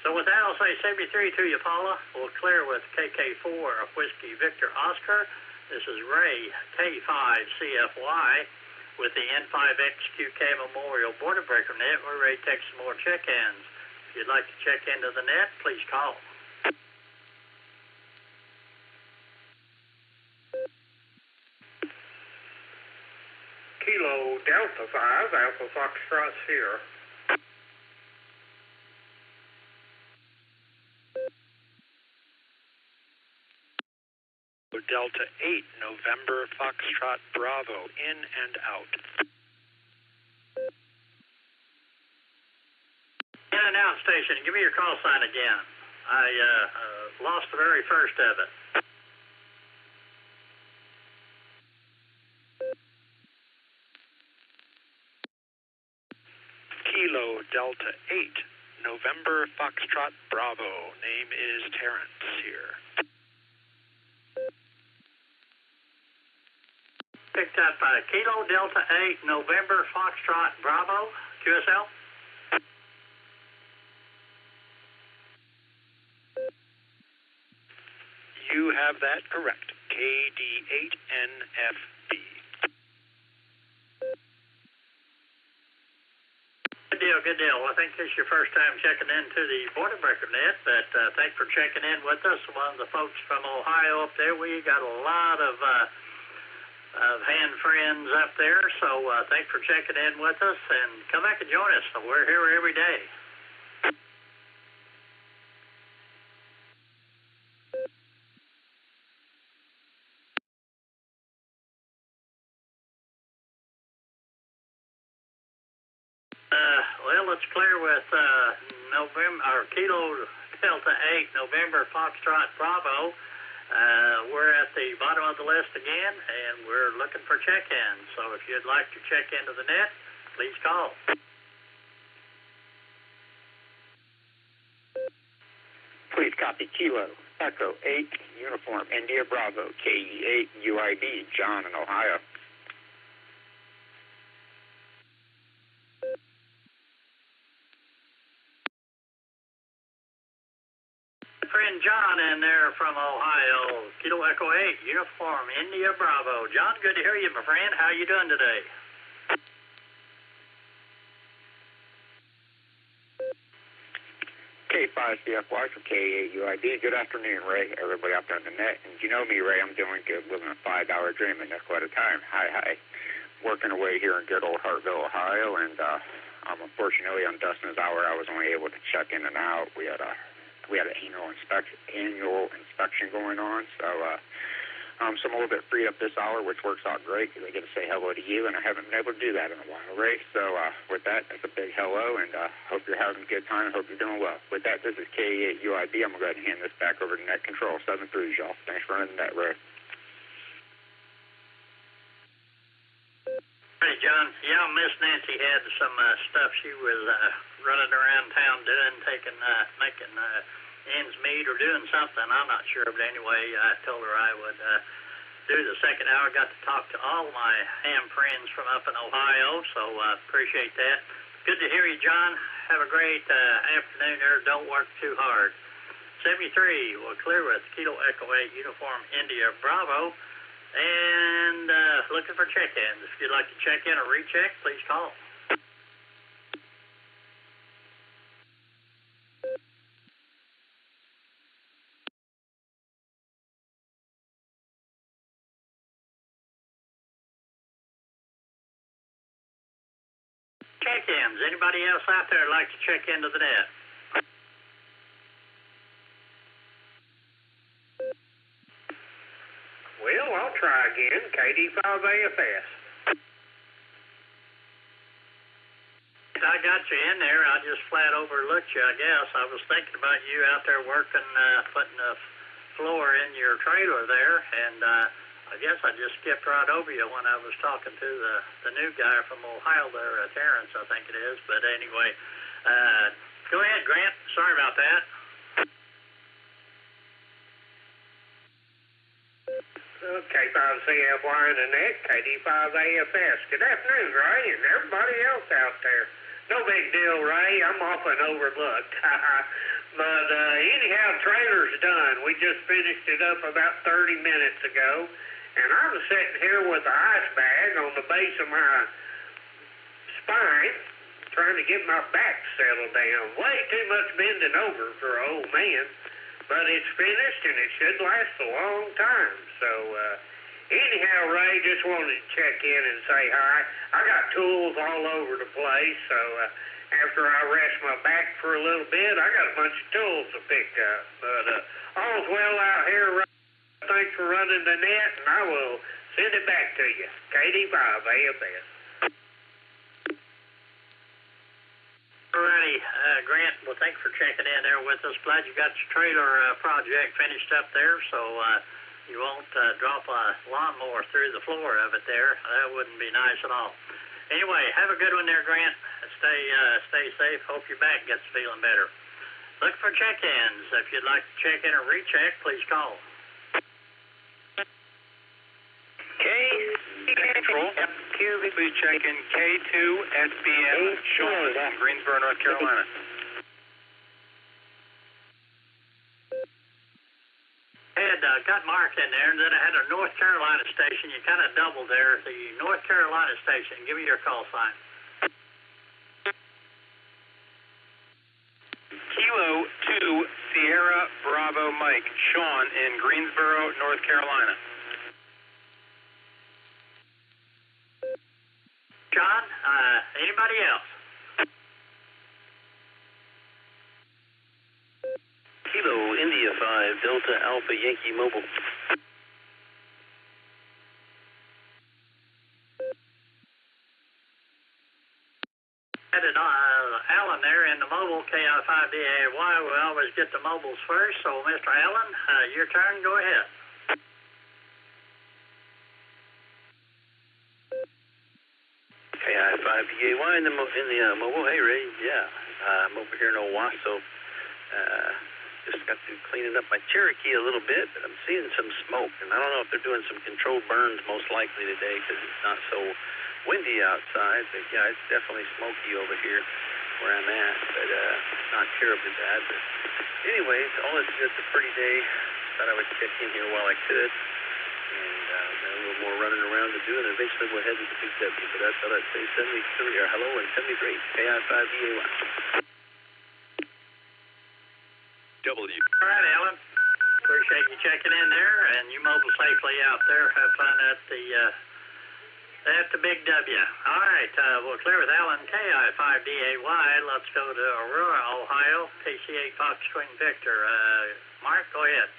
So with that, I'll say 73 to you, Paula. We'll clear with KK4 of Whiskey Victor Oscar. This is Ray, K5CFY, with the N5XQK Memorial Border Breaker Net. We're ready to take some more check-ins. If you'd like to check into the net, please call. Kilo Delta 5, Alpha Foxtrot here. Delta 8, November, Foxtrot, Bravo, in and out. In and out station, give me your call sign again. I lost the very first of it. Kilo Delta 8, November, Foxtrot, Bravo. Name is Terrence here. Picked up Kilo Delta 8, November, Foxtrot, Bravo, QSL. You have that correct. KD8NFB. Good deal. Well, I think this is your first time checking into the Border Breaker Net, but thanks for checking in with us. One of the folks from Ohio up there, we got a lot of hand friends up there, so thanks for checking in with us, and come back and join us. We're here every day. Well, let's clear with November, or Kilo Delta 8, November, Foxtrot, Bravo. We're at the bottom of the list again, and we're looking for check-ins. So if you'd like to check into the net, please call. Please copy Kilo Echo 8, Uniform India Bravo, KE8 UID, John in Ohio. friend John in there from Ohio. Kilo Echo 8, Uniform India Bravo. John, good to hear you, my friend. How you doing today? K5CFY for K8UID. Good afternoon, Ray. Everybody out there on the net. And you know me, Ray, I'm doing good, living a $5 dream a nickel at a time. Hi. Working away here in good old Hartville, Ohio, and unfortunately on Dustin's hour, I was only able to check in and out. We had an annual inspection going on, so I'm a little bit freed up this hour, which works out great because I get to say hello to you, and I haven't been able to do that in a while, Ray. So with that, that's a big hello, and hope you're having a good time. Hope you're doing well. With that, this is K8UID. I'm going to go ahead and hand this back over to Net Control 73, y'all. Thanks for running that, Ray. Hey, John. Yeah, Miss Nancy had some stuff she was running around town doing, making ends meet or doing something. I'm not sure, but anyway, I told her I would do the second hour. Got to talk to all my ham friends from up in Ohio, so appreciate that. Good to hear you, John. Have a great afternoon there. Don't work too hard. 73, we're clear with Kilo Echo 8, Uniform India Bravo, and looking for check-ins. If you'd like to check in or recheck, please call. Check-ins. Anybody else out there like to check into the net? Well, I'll try again. KD5AFS. I got you in there. I just flat overlooked you, I guess. I was thinking about you out there working, putting the floor in your trailer there, and I guess I just skipped right over you when I was talking to the new guy from Ohio there, Terrence, I think it is. But anyway, go ahead, Grant. Sorry about that. K5CFY in the net, KD5AFS. Good afternoon, Ray, and everybody else out there. No big deal, Ray. I'm often overlooked. But anyhow, trailer's done. We just finished it up about 30 minutes ago. And I'm sitting here with an ice bag on the base of my spine, trying to get my back settled down. Way too much bending over for an old man. But it's finished, and it should last a long time. So, anyhow, Ray, just wanted to check in and say hi. I got tools all over the place, so after I rest my back for a little bit, I got a bunch of tools to pick up. But all's well out here, Ray. Thanks for running the net, and I will send it back to you. KD5AFS. Alrighty, Grant, well, thanks for checking in there with us. Glad you got your trailer project finished up there, so you won't drop a lawnmower through the floor of it there. That wouldn't be nice at all. Anyway, have a good one there, Grant. Stay safe. Hope your back gets feeling better. Look for check-ins. If you'd like to check in or recheck, please call. Control. Please check in K2 SBM, Sean in Greensboro, North Carolina. Got Mark in there, and then I had a North Carolina station. You kind of doubled there. The North Carolina station. Give me your call sign. Kilo 2 Sierra Bravo Mike, Sean in Greensboro, North Carolina. John, anybody else? Kilo India 5 Delta Alpha Yankee Mobile. Had an Allen there in the mobile KI5DAY. We always get the mobiles first, so Mr. Allen, your turn. Go ahead. KI5DAY in the mobile. Hey, Ray. Yeah, I'm over here in Owasso. Just got through cleaning up my Cherokee a little bit, but I'm seeing some smoke, and I don't know if they're doing some controlled burns most likely today because it's not so windy outside, but yeah, it's definitely smoky over here. where I'm at, but not terribly bad. But anyways, all is good. It's a pretty day. Thought I would check in here while I could, and got a little more running around to do, and eventually we'll head to the Big W. But I thought I'd say 73 or hello and 73 KI5DAY. W. All right, Alan. Appreciate you checking in there, and you mobile safely out there. Have fun at the Big W. All right, we'll clear with Alan, KI5DAY. Let's go to Aurora, Ohio, TC8 Fox Twin Victor. Mark, go ahead.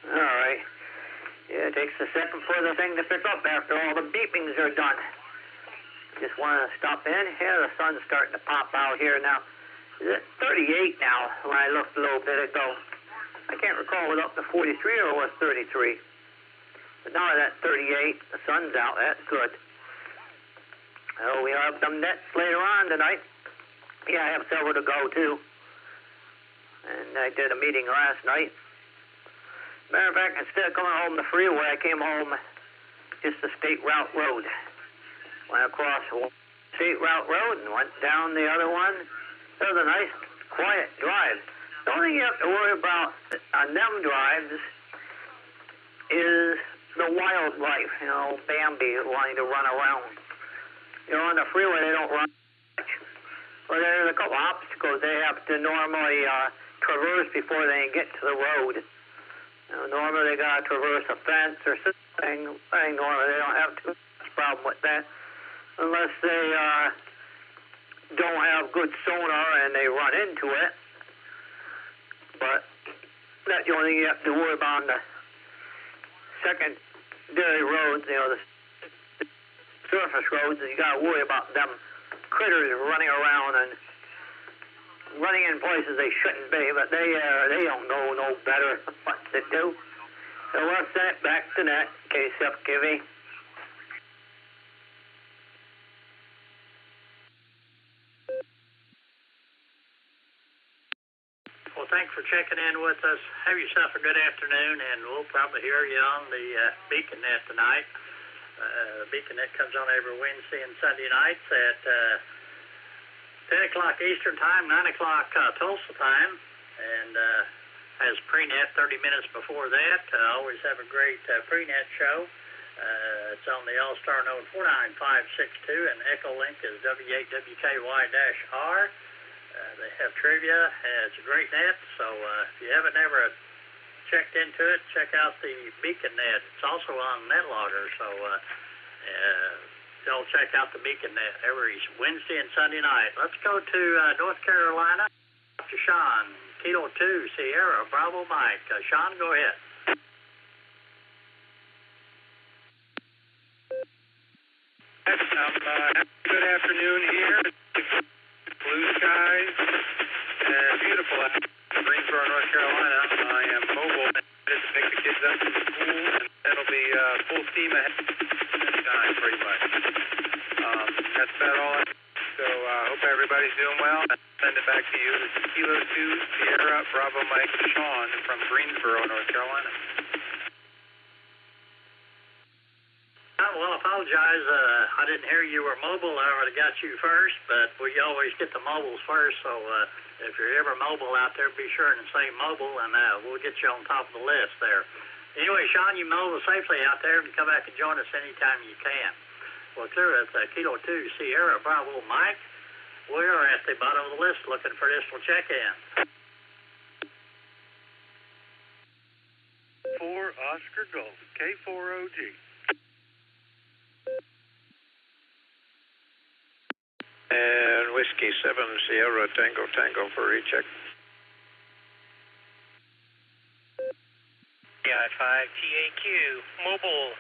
All right. Yeah, it takes a second for the thing to pick up after all the beepings are done. Just want to stop in. Yeah, the sun's starting to pop out here now. It's 38 now when I looked a little bit ago. I can't recall it up to 43 or was 33. But now it's at 38. The sun's out. That's good. Oh, we have some nets later on tonight. Yeah, I have several to go, too. And I did a meeting last night. Matter of fact, instead of coming home the freeway, I came home just the State Route Road. Went across State Route Road and went down the other one. It was a nice, quiet drive. The only thing you have to worry about on them drives is the wildlife, you know, Bambi wanting to run around. You know, on the freeway, they don't run much. But there's a couple obstacles they have to normally traverse before they get to the road. You know, normally they got to traverse a fence or something. I think normally they don't have too much problem with that unless they don't have good sonar and they run into it. But that's the only thing you have to worry about on the secondary roads, you know, the surface roads. You got to worry about them critters running around and running in places they shouldn't be, but they don't know no better what to do. So we'll send it back to net, KCFKV. Well, thanks for checking in with us. Have yourself a good afternoon, and we'll probably hear you on the Beacon Net tonight. Beacon Net comes on every Wednesday and Sunday nights at 10 o'clock Eastern Time, 9 o'clock Tulsa Time, and has pre-net 30 minutes before that. Always have a great pre-net show. It's on the Allstar node 49562, and Echolink is W8WKY-R. They have trivia. It's a great net, so if you haven't ever checked into it, check out the Beacon Net. It's also on NetLogger, so y'all check out the Beacon Net every Wednesday and Sunday night. Let's go to North Carolina. Dr. Sean, Kilo 2, Sierra, Bravo Mike. Sean, go ahead. Good afternoon here. Blue skies and beautiful out in Greensboro, North Carolina. I am mobile to pick the kids up from school, and that'll be full steam ahead this time, pretty much. That's about all I so hope everybody's doing well. I'll send it back to you. This is Kilo 2, Sierra, Bravo Mike, Sean from Greensboro, North Carolina. Well, I apologize. I didn't hear you were mobile. I already got you first, but we always get the mobiles first. So if you're ever mobile out there, be sure and say mobile, and we'll get you on top of the list there. Anyway, Sean, you mobile safely out there, and come back and join us anytime you can. Well, clear at Kilo 2, Sierra, Bravo Mike. We're at the bottom of the list looking for additional check-in. 4 Oscar Golf, K4OG. And Whiskey 7 Sierra Tango for recheck. CI5 TAQ, mobile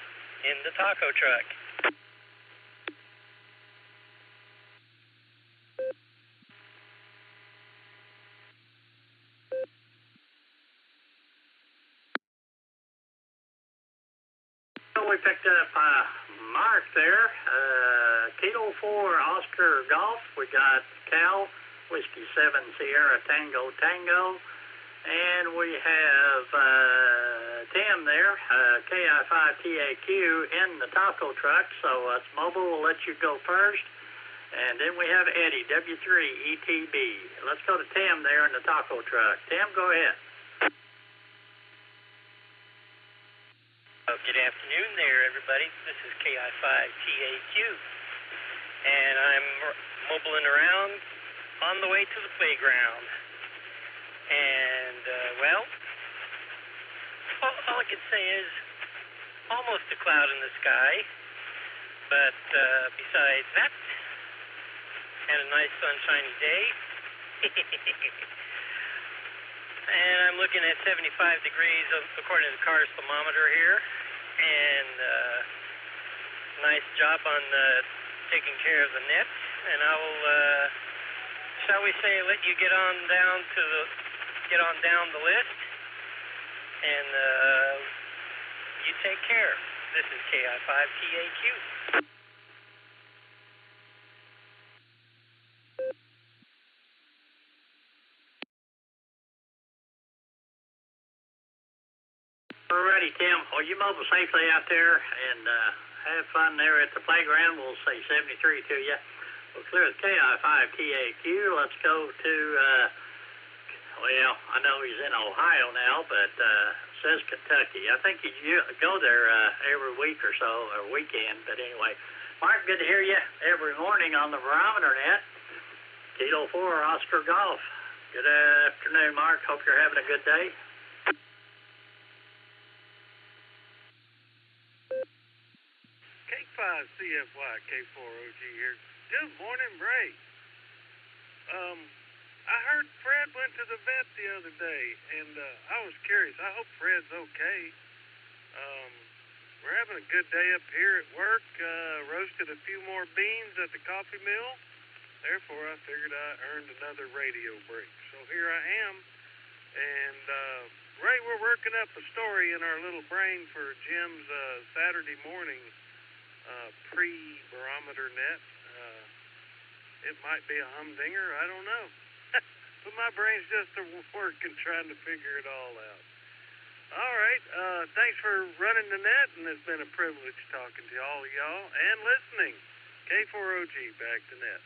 in the taco truck. We picked up Mark there. Kilo 4 Oscar Golf. We got Cal, Whiskey 7 Sierra Tango, And we have Tim there, KI5TAQ in the taco truck, so it's mobile. We'll let you go first. And then we have Eddie, W3ETB. Let's go to Tim there in the taco truck. Tim, go ahead. Good afternoon there, everybody. This is KI5TAQ. And I'm mobiling around on the way to the playground. And, well, all I can say is almost a cloud in the sky. But besides that, and a nice sunshiny day. And I'm looking at 75 degrees according to the car's thermometer here. And nice job on taking care of the net. And I will, shall we say, let you get on down the list. And you take care. This is KI5TAQ. Alrighty, Tim. Well, you mobile safely out there and have fun there at the playground. We'll say 73 to you. We'll clear the KI5TAQ. Let's go to, well, I know he's in Ohio now, but says Kentucky. I think you go there every week or so, or weekend. But anyway, Mark, good to hear you every morning on the barometer net. Kilo 4, Oscar Golf. Good afternoon, Mark. Hope you're having a good day. K5CFY K4OG here. Good morning, Ray. I heard Fred went to the vet the other day, and I was curious. I hope Fred's okay. We're having a good day up here at work. Roasted a few more beans at the coffee mill. Therefore, I figured I earned another radio break. So here I am. And, Ray, we're working up a story in our little brain for Jim's Saturday morning pre-barometer net. It might be a humdinger, I don't know. But my brain's just working trying to figure it all out. All right, thanks for running the net, and it's been a privilege talking to all of y'all and listening. K4OG, back to net.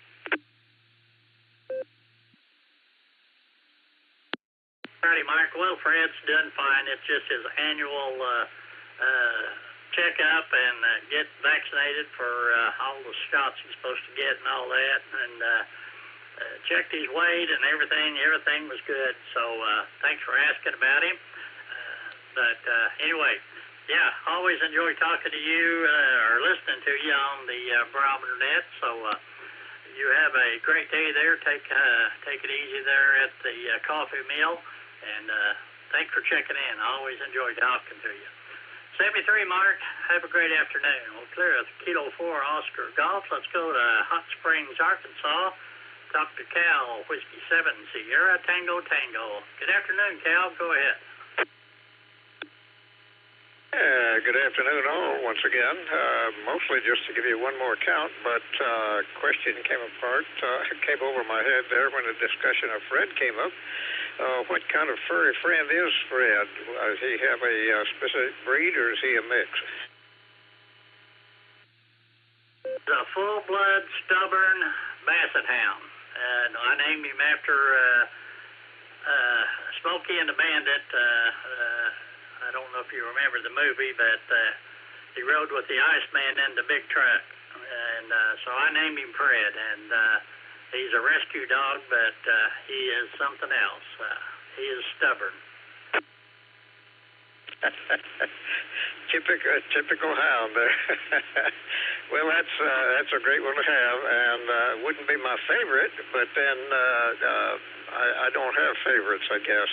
Alrighty, Mark. Well, Fred's done fine. It's just his annual checkup and get vaccinated for all the shots he's supposed to get and all that, and checked his weight and everything. Everything was good. So thanks for asking about him. But anyway, yeah, always enjoy talking to you or listening to you on the barometer net. So you have a great day there. Take it easy there at the coffee mill, and thanks for checking in. I always enjoy talking to you. 73, Mark. Have a great afternoon. We'll clear the Kilo 4 Oscar Golf. Let's go to Hot Springs, Arkansas. Talk to Cal, Whiskey 7, Sierra Tango Tango. Good afternoon, Cal. Go ahead. Good afternoon, all, once again. Mostly just to give you one more count, but question came over my head there when the discussion of Fred came up. What kind of furry friend is Fred? Does he have a specific breed, or is he a mix? He's a full-blood, stubborn basset hound. And I named him after Smokey and the Bandit. I don't know if you remember the movie, but he rode with the Iceman in the big truck. And so I named him Fred. And he's a rescue dog, but he is something else. He is stubborn. Typical hound there. Well, that's a great one to have, and wouldn't be my favorite, but then I don't have favorites, I guess.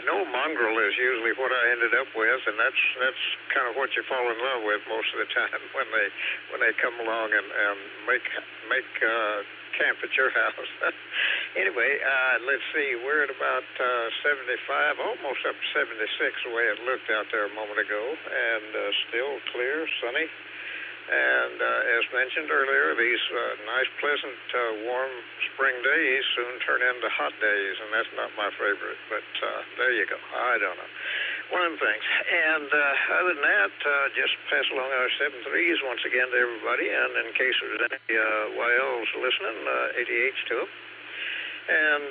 I know mongrel is usually what I ended up with, and that's kind of what you fall in love with most of the time when they come along and make camp at your house. Anyway, let's see, we're at about 75, almost up to 76 the way it looked out there a moment ago, and still clear, sunny. And as mentioned earlier, these nice, pleasant, warm spring days soon turn into hot days, and that's not my favorite. But there you go. I don't know. One of the things. And other than that, just pass along our 7.3s once again to everybody. And in case there's any YLs listening, 88s to them. And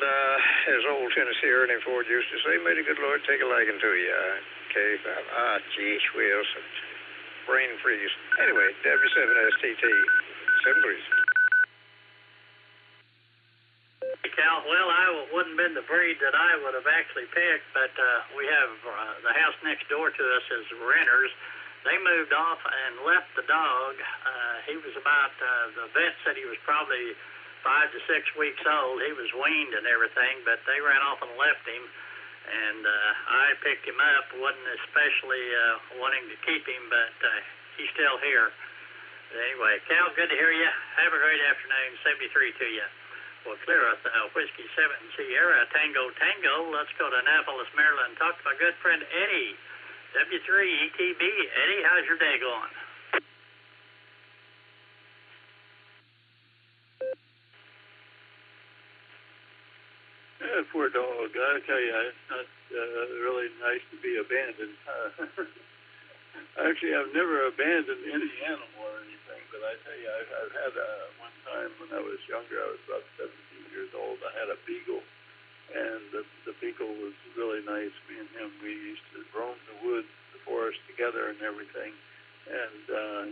as old Tennessee Ernie Ford used to say, may the good Lord take a liking to you. Okay. Geez, wheels. Brain freeze. Anyway, W7STT. 7.3s. Cal, well, I wouldn't have been the breed that I would have actually picked, but we have the house next door to us is renters. They moved off and left the dog. He was about, the vet said he was probably 5 to 6 weeks old. He was weaned and everything, but they ran off and left him. And I picked him up, wasn't especially wanting to keep him, but he's still here. Anyway, Cal, good to hear you. Have a great afternoon. 73 to you. Well, clear us Whiskey 7 Sierra Tango Tango. Let's go to Annapolis, Maryland, and talk to my good friend Eddie. W3 ETB. Eddie, how's your day going? Poor dog. I tell you, it's not really nice to be abandoned. Actually, I've never abandoned any animal or anything, but I tell you, I've had one time when I was younger, I was about 17 years old, I had a beagle, and the beagle was really nice. Me and him, we used to roam the woods, the forest together and everything, and,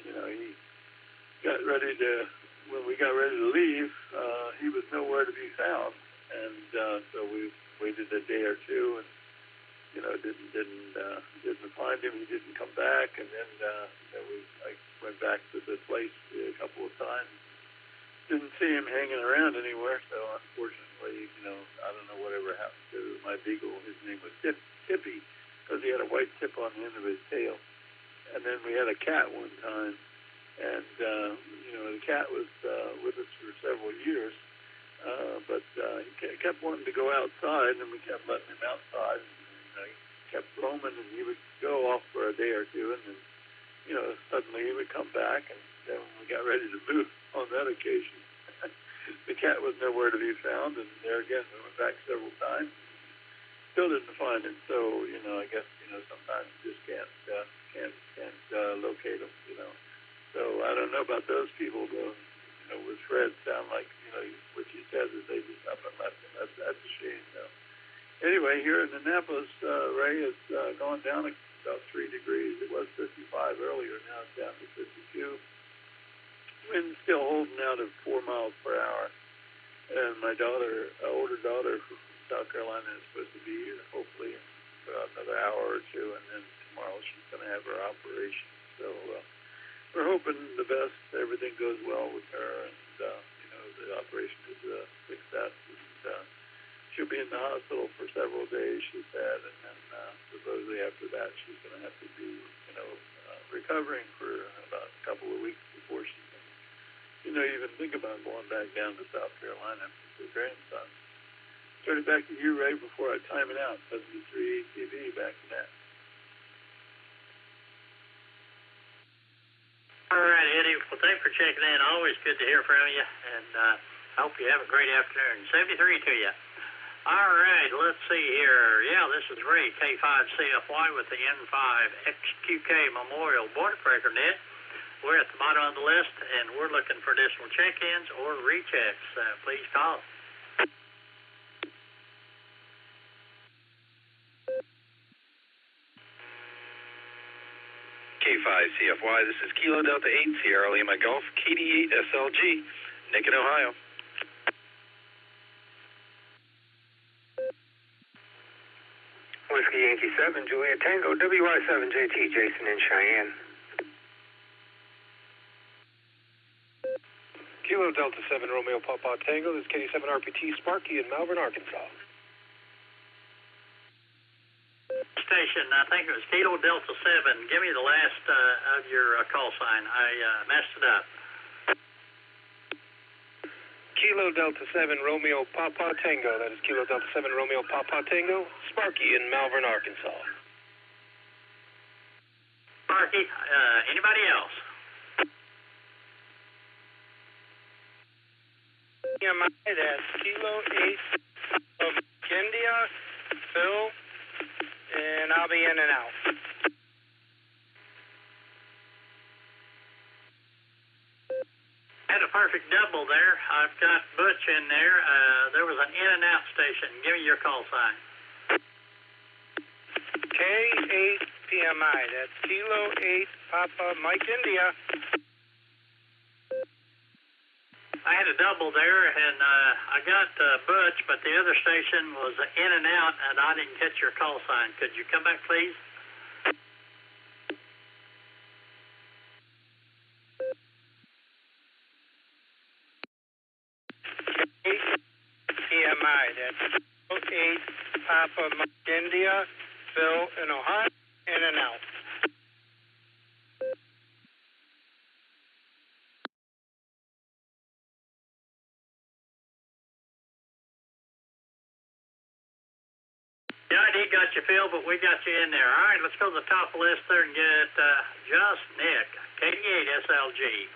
you know, he got ready to, when we got ready to leave, he was nowhere to be found, and so we waited a day or two, and you know, didn't find him. He didn't come back, and then I went back to the place a couple of times. Didn't see him hanging around anywhere. So unfortunately, you know, I don't know whatever happened to my beagle. His name was Tippy, because he had a white tip on the end of his tail. And then we had a cat one time, and you know, the cat was with us for several years, but he kept wanting to go outside, and we kept letting him outside. He kept roaming, and he would go off for a day or two, and then, you know, suddenly he would come back, and then when we got ready to move on that occasion, the cat was nowhere to be found, and there again, we went back several times, still didn't find him. So, you know, I guess, you know, sometimes you just can't locate them, you know. So I don't know about those people, though. You know, with Fred, sound like, you know, what you said is they just up and left him. That's a shame, though. Anyway, here in Annapolis, Ray, it's gone down about 3 degrees. It was 55 earlier. Now it's down to 52. Wind still holding out at 4 miles per hour. And my daughter, older daughter from South Carolina, is supposed to be here, hopefully, for another hour or two. And then tomorrow she's going to have her operation. So we're hoping the best. Everything goes well with her. And, you know, the operation is a success. And, she'll be in the hospital for several days, she said, and then supposedly after that she's going to have to be, you know, recovering for about a couple of weeks before she can, you know, even think about going back down to South Carolina with her grandson. Turn it back to you, Ray, before I time it out. 73 TV, back to that. All right, Eddie. Well, thanks for checking in. Always good to hear from you, and I hope you have a great afternoon. 73 to you. All right, let's see here. Yeah, this is Ray, K5CFY with the N5 XQK Memorial Border Breaker Net. We're at the bottom of the list, and we're looking for additional check-ins or rechecks. Please call. K5CFY, this is Kilo Delta 8, Sierra Lima Golf, KD8 SLG, Nick in Ohio. Whiskey Yankee 7, Juliet Tango, WY7JT, Jason in Cheyenne. Kilo Delta 7, Romeo Papa Tango, this is KD7 RPT, Sparky in Malvern, Arkansas. Station, I think it was Kilo Delta 7. Give me the last of your call sign. I messed it up. Kilo Delta 7, Romeo Papa Tango. That is Kilo Delta 7, Romeo Papa Tango. Sparky in Malvern, Arkansas. Sparky, anybody else? PMI, that's Kilo 8 of India, Phil, and I'll be in and out. Had a perfect double there. I've got Butch in there. There was an in and out station. Give me your call sign. K8 PMI, that's Kilo 8 Papa Mike India. I had a double there, and I got Butch, but the other station was in and out, and I didn't catch your call sign. Could you come back, please? PMI, that's 8 Papa Mike India, Phil in Ohio, in and out. Yeah, I did got you, Phil, but we got you in there. All right, let's go to the top of the list there and get just Nick, KD8 SLG.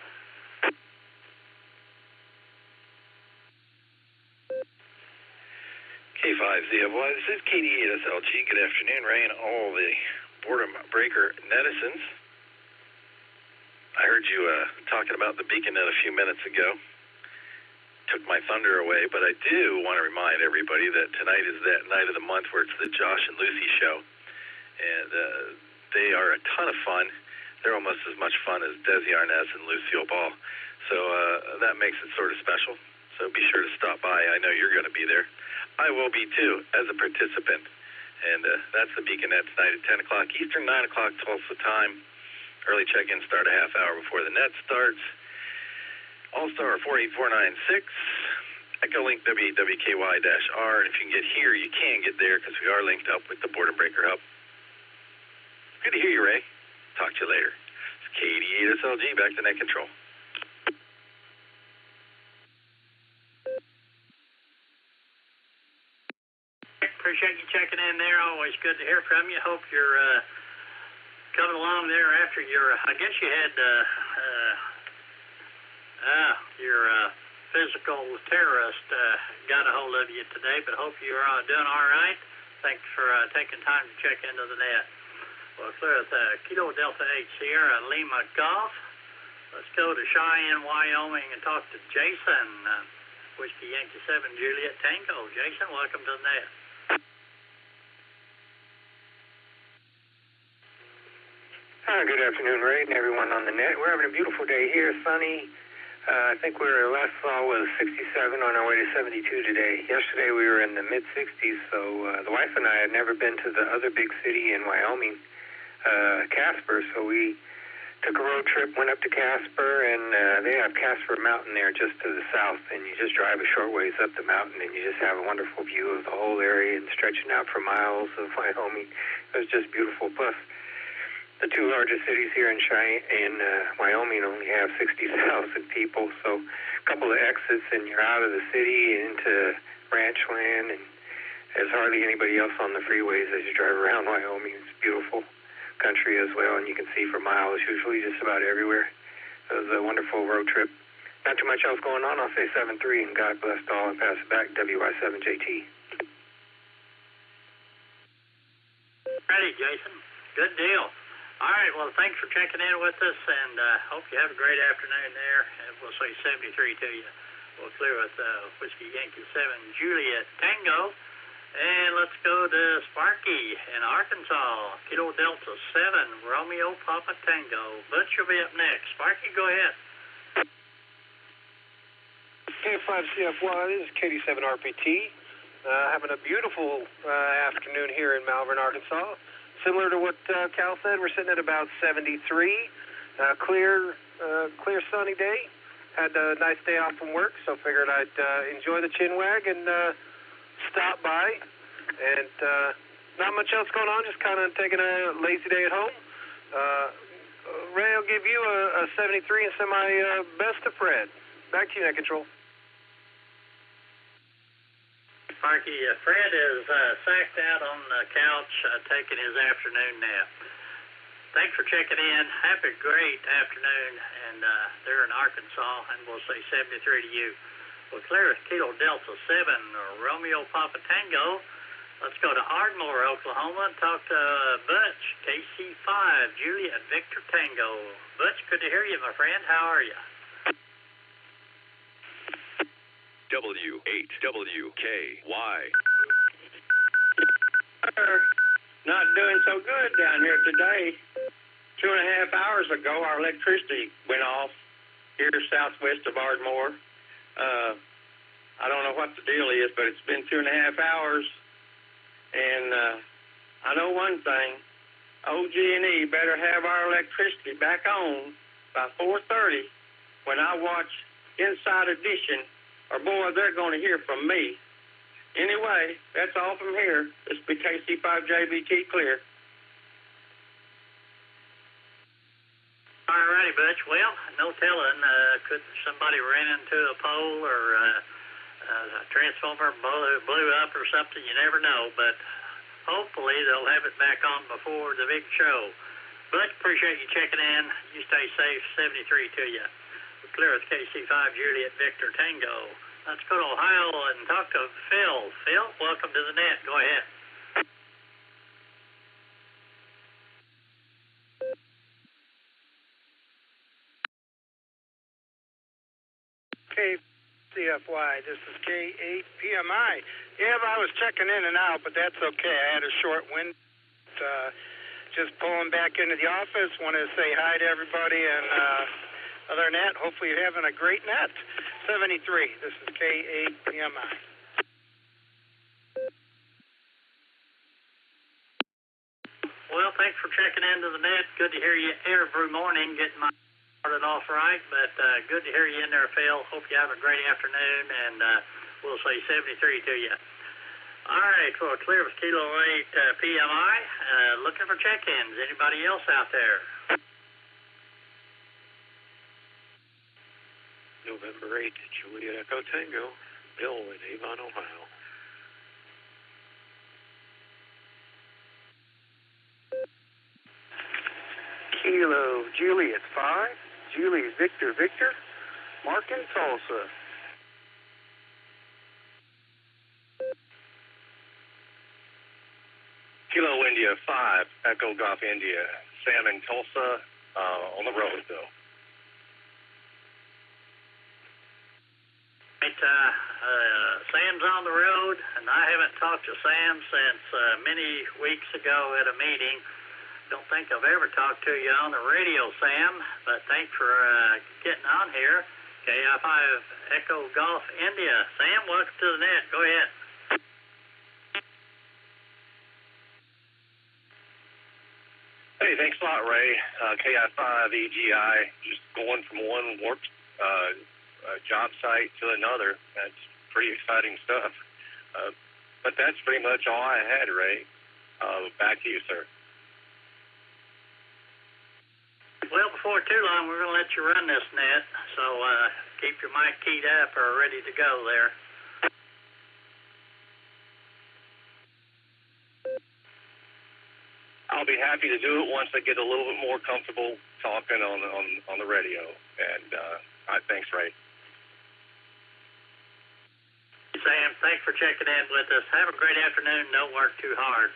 K5ZFY, this is KD8 SLG. Good afternoon, Ray, and all the Boredom Breaker netizens. I heard you talking about the beacon net a few minutes ago. Took my thunder away, but I do want to remind everybody that tonight is that night of the month where it's the Josh and Lucy show, and they are a ton of fun. They're almost as much fun as Desi Arnaz and Lucille Ball, so that makes it sort of special. So be sure to stop by. I know you're going to be there. I will be too, as a participant, and that's the beacon net tonight at 10 o'clock Eastern, 9 o'clock Tulsa time. Early check-in start a half hour before the net starts. Allstar 48496, Echolink W8WKY-R, and if you can get here, you can get there because we are linked up with the Boredom Breaker Hub. Good to hear you, Ray. Talk to you later. It's KD8 SLG, back to net control. Appreciate you checking in there. Always good to hear from you. Hope you're coming along there after your, I guess you had your physical terrorist got a hold of you today, but hope you're doing all right. Thanks for taking time to check into the net. Well, clear with Kilo Delta 8 Sierra Lima Golf. Let's go to Cheyenne, Wyoming, and talk to Jason. Whiskey Yankee 7 Juliet Tango. Jason, welcome to the net. Good afternoon, Ray, and everyone on the net. We're having a beautiful day here, sunny. I think last fall was 67, on our way to 72 today. Yesterday we were in the mid-60s, so the wife and I had never been to the other big city in Wyoming, Casper, so we took a road trip, went up to Casper, and they have Casper Mountain there just to the south, and you just drive a short ways up the mountain, and you just have a wonderful view of the whole area and stretching out for miles of Wyoming. It was just beautiful. Plus, the two largest cities here in Wyoming only have 60,000 people, so a couple of exits and you're out of the city into ranch land, and there's hardly anybody else on the freeways as you drive around Wyoming. It's beautiful country as well, and you can see for miles usually just about everywhere. It was a wonderful road trip. Not too much else going on. I'll say 7-3, and God bless all, and pass it back. WY7JT. Ready, Jason. Good deal. All right, well, thanks for checking in with us, and hope you have a great afternoon there. And we'll say 73 to you. We'll clear with Whiskey Yankee 7 Juliet Tango. And let's go to Sparky in Arkansas. Kilo Delta 7 Romeo Papa Tango. Butch will be up next. Sparky, go ahead. K5CFY, this is KD7RPT. Having a beautiful afternoon here in Malvern, Arkansas. Similar to what Cal said, we're sitting at about 73. Clear sunny day. Had a nice day off from work, so figured I'd enjoy the chinwag and stop by. And not much else going on, just kind of taking a lazy day at home. Ray, I'll give you a 73 and send my best to Fred. Back to you, Net Control. Sparky, Fred is sacked out on the couch taking his afternoon nap. Thanks for checking in. Have a great afternoon, and they're in Arkansas, and we'll say 73 to you. Well, Clear Kilo Delta 7, Romeo Papa Tango. Let's go to Ardmore, Oklahoma, and talk to Butch, KC5, Juliet Victor Tango. Butch, good to hear you, my friend. How are you? W8WKY. Not doing so good down here today. 2.5 hours ago, our electricity went off here southwest of Ardmore. I don't know what the deal is, but it's been 2.5 hours. And I know one thing, OG&E better have our electricity back on by 4:30 when I watch Inside Edition, or boy, they're going to hear from me. Anyway, that's all from here. This is KC5JBT Clear. All righty, Butch. Well, no telling. Could somebody ran into a pole or a transformer blew up or something? You never know, but hopefully they'll have it back on before the big show. Butch, appreciate you checking in. You stay safe. 73 to you. We're clear with KC5 Juliet Victor Tango. Let's go to Ohio and talk to Phil. Phil, welcome to the net. Go ahead. CFY, this is K8PMI. Yeah, I was checking in and out, but that's okay. I had a short wind. Just pulling back into the office. Want to say hi to everybody, and other than that, hopefully you're having a great net. 73, this is K8PMI. Well, thanks for checking into the net. Good to hear you every morning, getting my started off right, but good to hear you in there, Phil. Hope you have a great afternoon, and we'll say 73 to you. All right, well, clear with Kilo 8 PMI. Looking for check-ins. Anybody else out there? November 8, Juliet Echo Tango, Bill in Avon, Ohio. Kilo Juliet 5, Juliet Victor Victor, Mark in Tulsa. Kilo India 5, Echo Golf India, Sam in Tulsa, on the road though. Sam's on the road, and I haven't talked to Sam since many weeks ago at a meeting. Don't think I've ever talked to you on the radio, Sam, but thanks for getting on here. KI5 Echo Golf India. Sam, welcome to the net. Go ahead. Hey, thanks a lot, Ray. KI5 EGI, just going from one work job site to another. That's pretty exciting stuff. But that's pretty much all I had, Ray. Back to you, sir. Well, before too long, we're going to let you run this net, so keep your mic keyed up or ready to go there. I'll be happy to do it once I get a little bit more comfortable talking on the radio. And thanks, Ray. Sam, thanks for checking in with us. Have a great afternoon. Don't work too hard.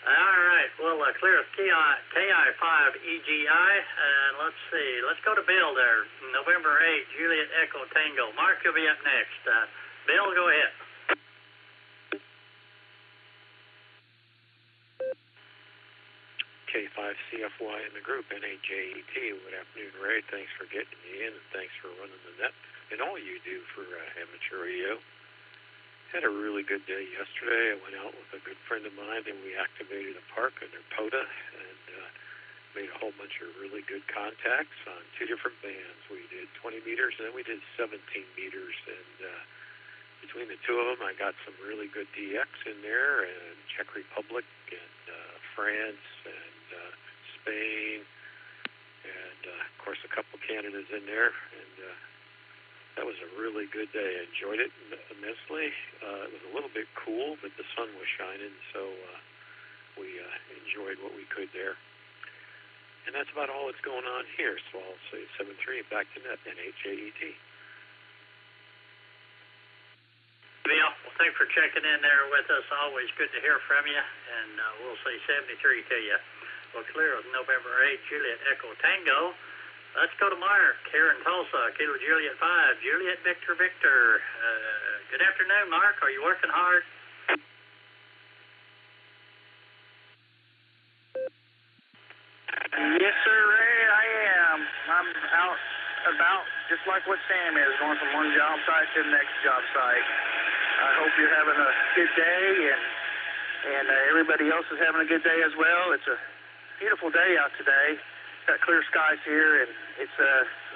All right. Well, clear of KI5 EGI. And let's see. Let's go to Bill there. November 8, Juliet Echo Tango. Mark, you'll be up next. Bill, go ahead. K5CFY in the group, NAJET. Good afternoon, Ray. Thanks for getting me in, and thanks for running the net and all you do for amateur radio. Had a really good day yesterday. I went out with a good friend of mine, and we activated a park under POTA and made a whole bunch of really good contacts on 2 different bands. We did 20 meters, and then we did 17 meters, and between the two of them, I got some really good DX in there, and Czech Republic, and France, and Spain, and of course a couple Canadas in there, and that was a really good day. I enjoyed it immensely. It was a little bit cool, but the sun was shining, so we enjoyed what we could there. And that's about all that's going on here, so I'll say 7-3, back to net, NHAET. Bill, well, thanks for checking in there with us. Always good to hear from you, and we'll say 73 to you. Well, clear with November 8, Juliet Echo Tango. Let's go to Mark here in Tulsa, Kilo Juliet 5, Juliet Victor Victor. Good afternoon, Mark. Are you working hard? Yes, sir, Ray, I am. I'm out about just like what Sam is, going from one job site to the next job site. I hope you're having a good day, and everybody else is having a good day as well. It's a beautiful day out today. Got clear skies here, and it's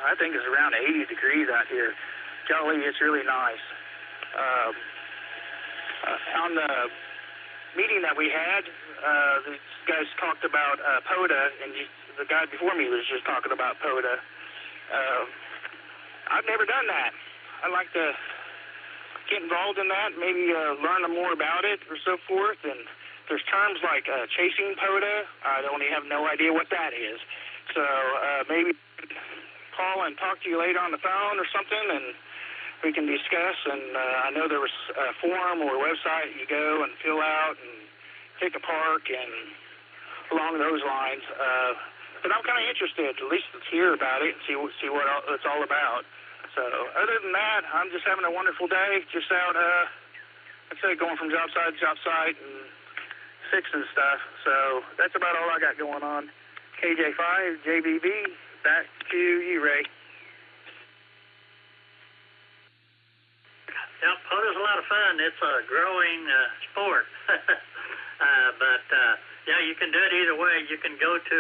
I think it's around 80 degrees out here. Golly, it's really nice. On the meeting that we had, these guys talked about PODA, and the guy before me was just talking about PODA. I've never done that. I'd like to get involved in that, maybe learn more about it or so forth. And there's terms like chasing PODA. I don't even have no idea what that is. So maybe call and talk to you later on the phone or something, and we can discuss. And I know there was a forum or a website you go and fill out and pick a park and along those lines. But I'm kind of interested, at least to hear about it and see what it's all about. So other than that, I'm just having a wonderful day, just out, I'd say going from job site to job site and fixing stuff. So that's about all I got going on. KJ5, JBB, back to you, Ray. Yeah, PODA's a lot of fun. It's a growing sport. But yeah, you can do it either way. You can go to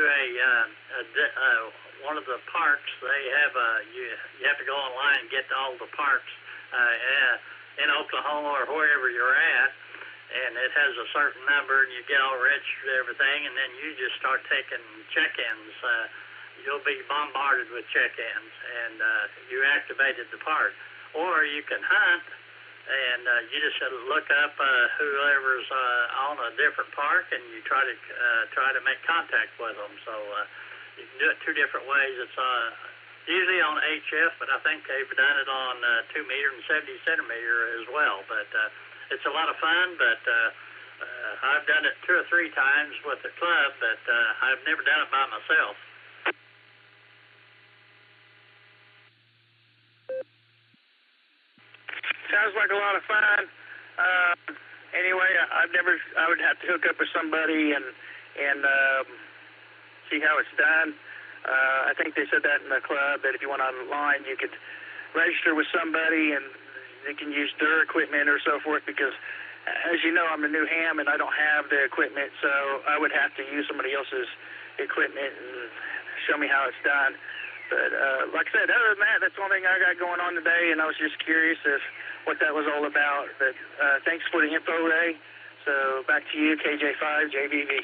one of the parks. They have you have to go online and get to all the parks in Oklahoma or wherever you're at, and it has a certain number, and you get all registered and everything, and then you just start taking check-ins. You'll be bombarded with check-ins, and you activated the park. Or you can hunt, and you just look up whoever's on a different park, and you try to make contact with them. So you can do it two different ways. It's usually on HF, but I think they've done it on 2 meter and 70 centimeter as well. But it's a lot of fun. But I've done it 2 or 3 times with the club, but I've never done it by myself. Sounds like a lot of fun. Anyway, I would have to hook up with somebody and see how it's done. I think they said that in the club, that if you went online, you could register with somebody and they can use their equipment or so forth, because as you know, I'm a new ham and I don't have the equipment, so I would have to use somebody else's equipment and show me how it's done. But like I said, other than that, that's one thing I got going on today, and I was just curious as what that was all about. But thanks for the info, Ray. So back to you, KJ5, JVV.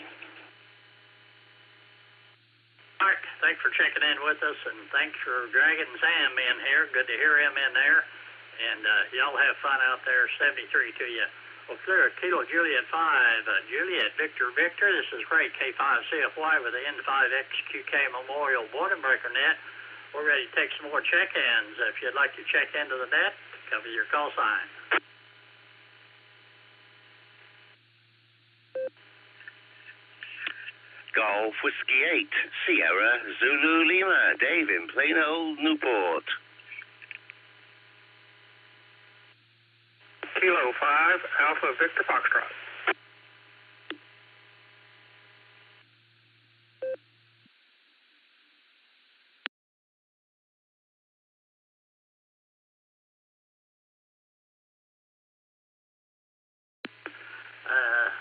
Mark, thanks for checking in with us, and thanks for dragging Sam in here. Good to hear him in there. And y'all have fun out there. 73 to you. Well, clear, Kilo Juliet 5, Juliet Victor Victor. This is Ray K5CFY with the N5XQK Memorial Boredom Breaker net. We're ready to take some more check-ins. If you'd like to check into the net, cover your call sign. Golf Whiskey 8, Sierra Zulu Lima, Dave in Plain Old Newport. Kilo 5, Alpha Victor Foxtrot.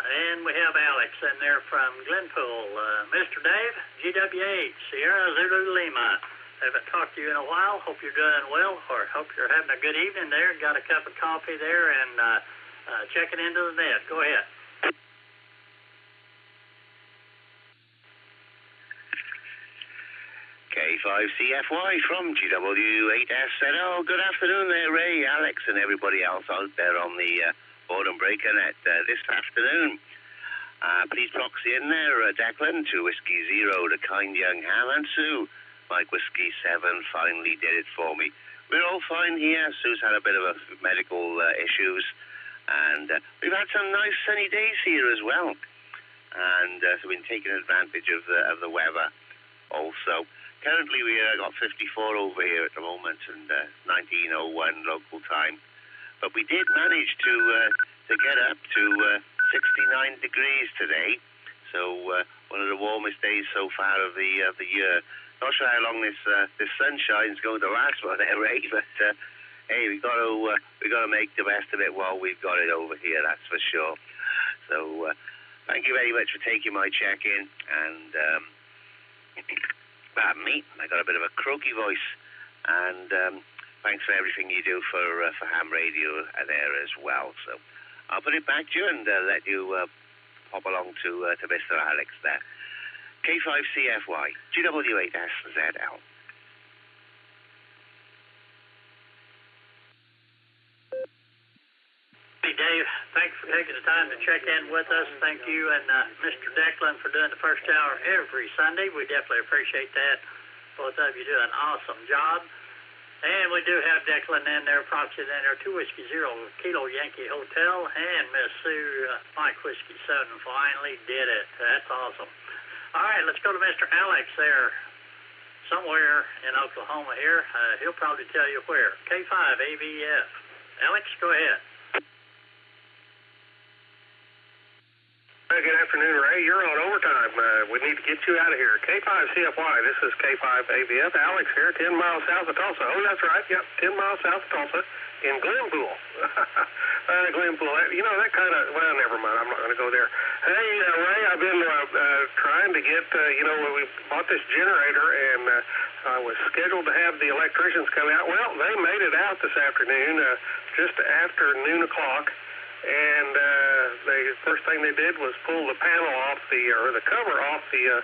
And we have Alex in there from Glenpool. Mr. Dave, GWH, Sierra Zulu Lima. Haven't talked to you in a while. Hope you're doing well, or hope you're having a good evening there. Got a cup of coffee there and checking into the net. Go ahead. K5CFY from GW8SNO. Good afternoon there, Ray, Alex, and everybody else out there on the Boredom Breaker net this afternoon. Please proxy in there, Declan, to Whiskey Zero, the kind young ham, and Sue. Mike Whiskey 7 finally did it for me. We're all fine here. Sue's had a bit of medical issues, and we've had some nice sunny days here as well. And so we've been taking advantage of the weather also. Currently, we got 54 over here at the moment, and 19:01 local time. But we did manage to get up to 69 degrees today. So one of the warmest days so far of the year. Not sure how long this sunshine's going to last for there, Ray, but hey, we got to make the best of it while we've got it over here. That's for sure. So thank you very much for taking my check-in, and pardon me, I got a bit of a croaky voice, and thanks for everything you do for ham radio there as well. So I'll put it back to you and let you pop along to Mr. Alex there. K5CFY, GW8SZL. Hey, Dave, thanks for taking the time to check in with us. Thank you and Mr. Declan for doing the first hour every Sunday. We definitely appreciate that. Both of you do an awesome job. And we do have Declan in there, proxy in there, 2 Whiskey 0 Kilo Yankee Hotel, and Miss Sue, Mike Whiskey 7 finally did it. That's awesome. All right, let's go to Mr. Alex there, somewhere in Oklahoma here. He'll probably tell you where. K5 ABF. Alex, go ahead. Good afternoon, Ray. You're on overtime. We need to get you out of here. K5CFY, this is K5ABF. Alex here, 10 miles south of Tulsa. Oh, that's right. Yep, 10 miles south of Tulsa in Glenpool. Glenpool. You know, that kind of, well, never mind. I'm not going to go there. Hey, Ray, I've been trying to get, we bought this generator, and I was scheduled to have the electricians come out. Well, they made it out this afternoon, just after noon o'clock. And the first thing they did was pull the panel off the cover off the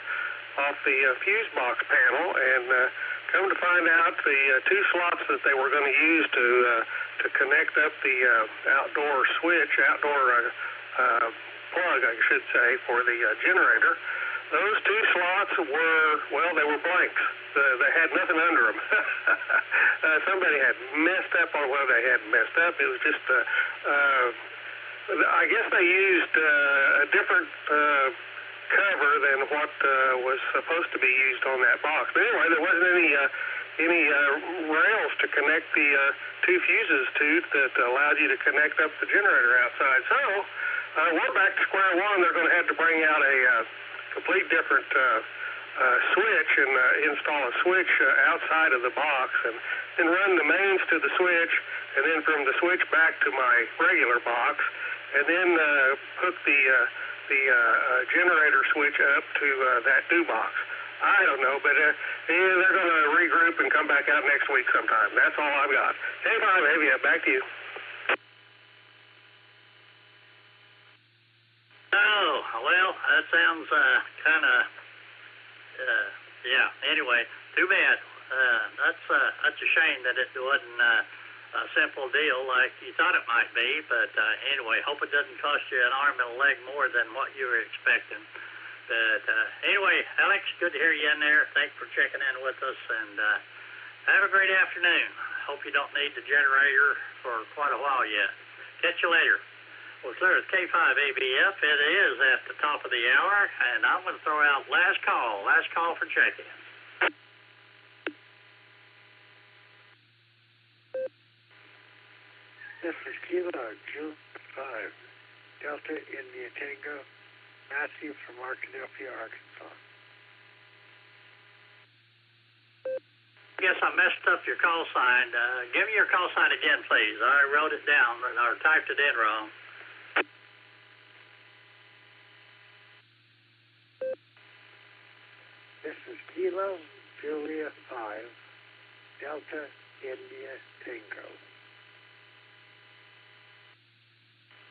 fuse box panel, and come to find out the 2 slots that they were going to use to connect up the outdoor plug, I should say, for the generator. Those 2 slots they were blanks. They had nothing under them. Somebody had messed up on what they had messed up. It was just I guess they used a different cover than what was supposed to be used on that box. But anyway, there wasn't any rails to connect the 2 fuses to that allowed you to connect up the generator outside. So we're back to square one. They're going to have to bring out a complete different switch and install a switch outside of the box, and then run the mains to the switch, and then from the switch back to my regular box, and then hook the generator switch up to that new box. I don't know, but they're going to regroup and come back out next week sometime. That's all I've got. Hey, Bob, back to you. Oh, well, that sounds kind of, anyway, too bad. That's a shame that it wasn't a simple deal like you thought it might be, but anyway, hope it doesn't cost you an arm and a leg more than what you were expecting. But anyway, Alex, good to hear you in there. Thanks for checking in with us, and have a great afternoon. Hope you don't need the generator for quite a while yet. Catch you later. Well, clear as K5ABF. It is at the top of the hour, and I'm going to throw out last call for check-in. This is Kilo June 5, Delta India Tango, Matthew from Arkadelphia, Arkansas. Guess I messed up your call sign. Give me your call sign again, please. I wrote it down or typed it in wrong. This is Kilo Julia 5, Delta India Tango.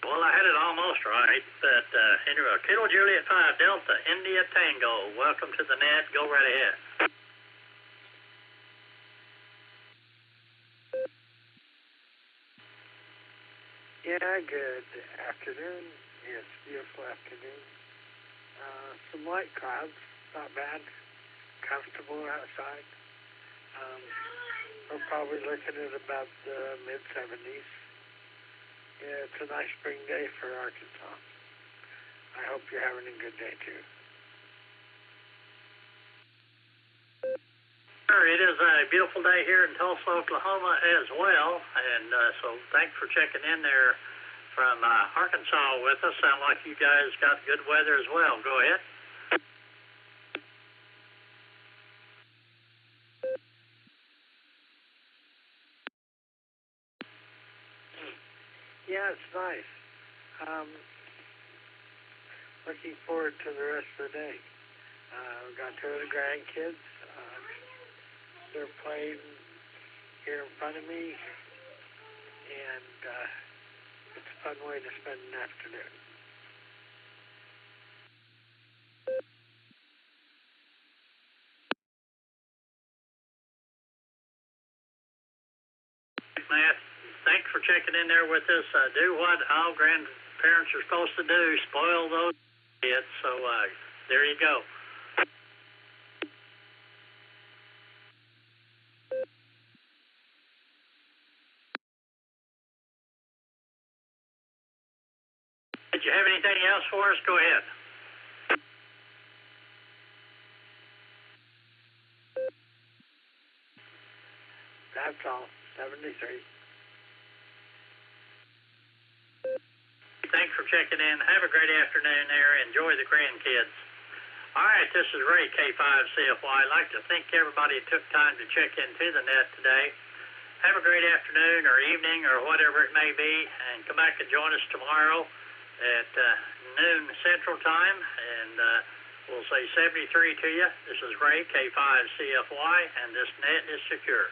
Well, I had it almost right, but anyway, Kilo Juliet 5, Delta, India Tango. Welcome to the net. Go right ahead. Yeah, good afternoon. It's beautiful afternoon. Some light clouds, not bad. Comfortable outside. We're probably looking at about the mid-70s. Yeah, it's a nice spring day for Arkansas. I hope you're having a good day, too. Sure, it is a beautiful day here in Tulsa, Oklahoma as well, and so thanks for checking in there from Arkansas with us. Sound like you guys got good weather as well. Go ahead. Yeah, it's nice. Looking forward to the rest of the day. We got two of the grandkids. They're playing here in front of me, and it's a fun way to spend an afternoon. Matt, thanks for checking in there with us. Do what all grandparents are supposed to do, spoil those kids. So there you go. Did you have anything else for us? Go ahead. That's all. 73. Thanks for checking in. Have a great afternoon there. Enjoy the grandkids. All right, this is Ray, K5CFY. I'd like to thank everybody who took time to check into the net today. Have a great afternoon or evening or whatever it may be, and come back and join us tomorrow at noon Central Time, and we'll say 73 to you. This is Ray, K5CFY, and this net is secure.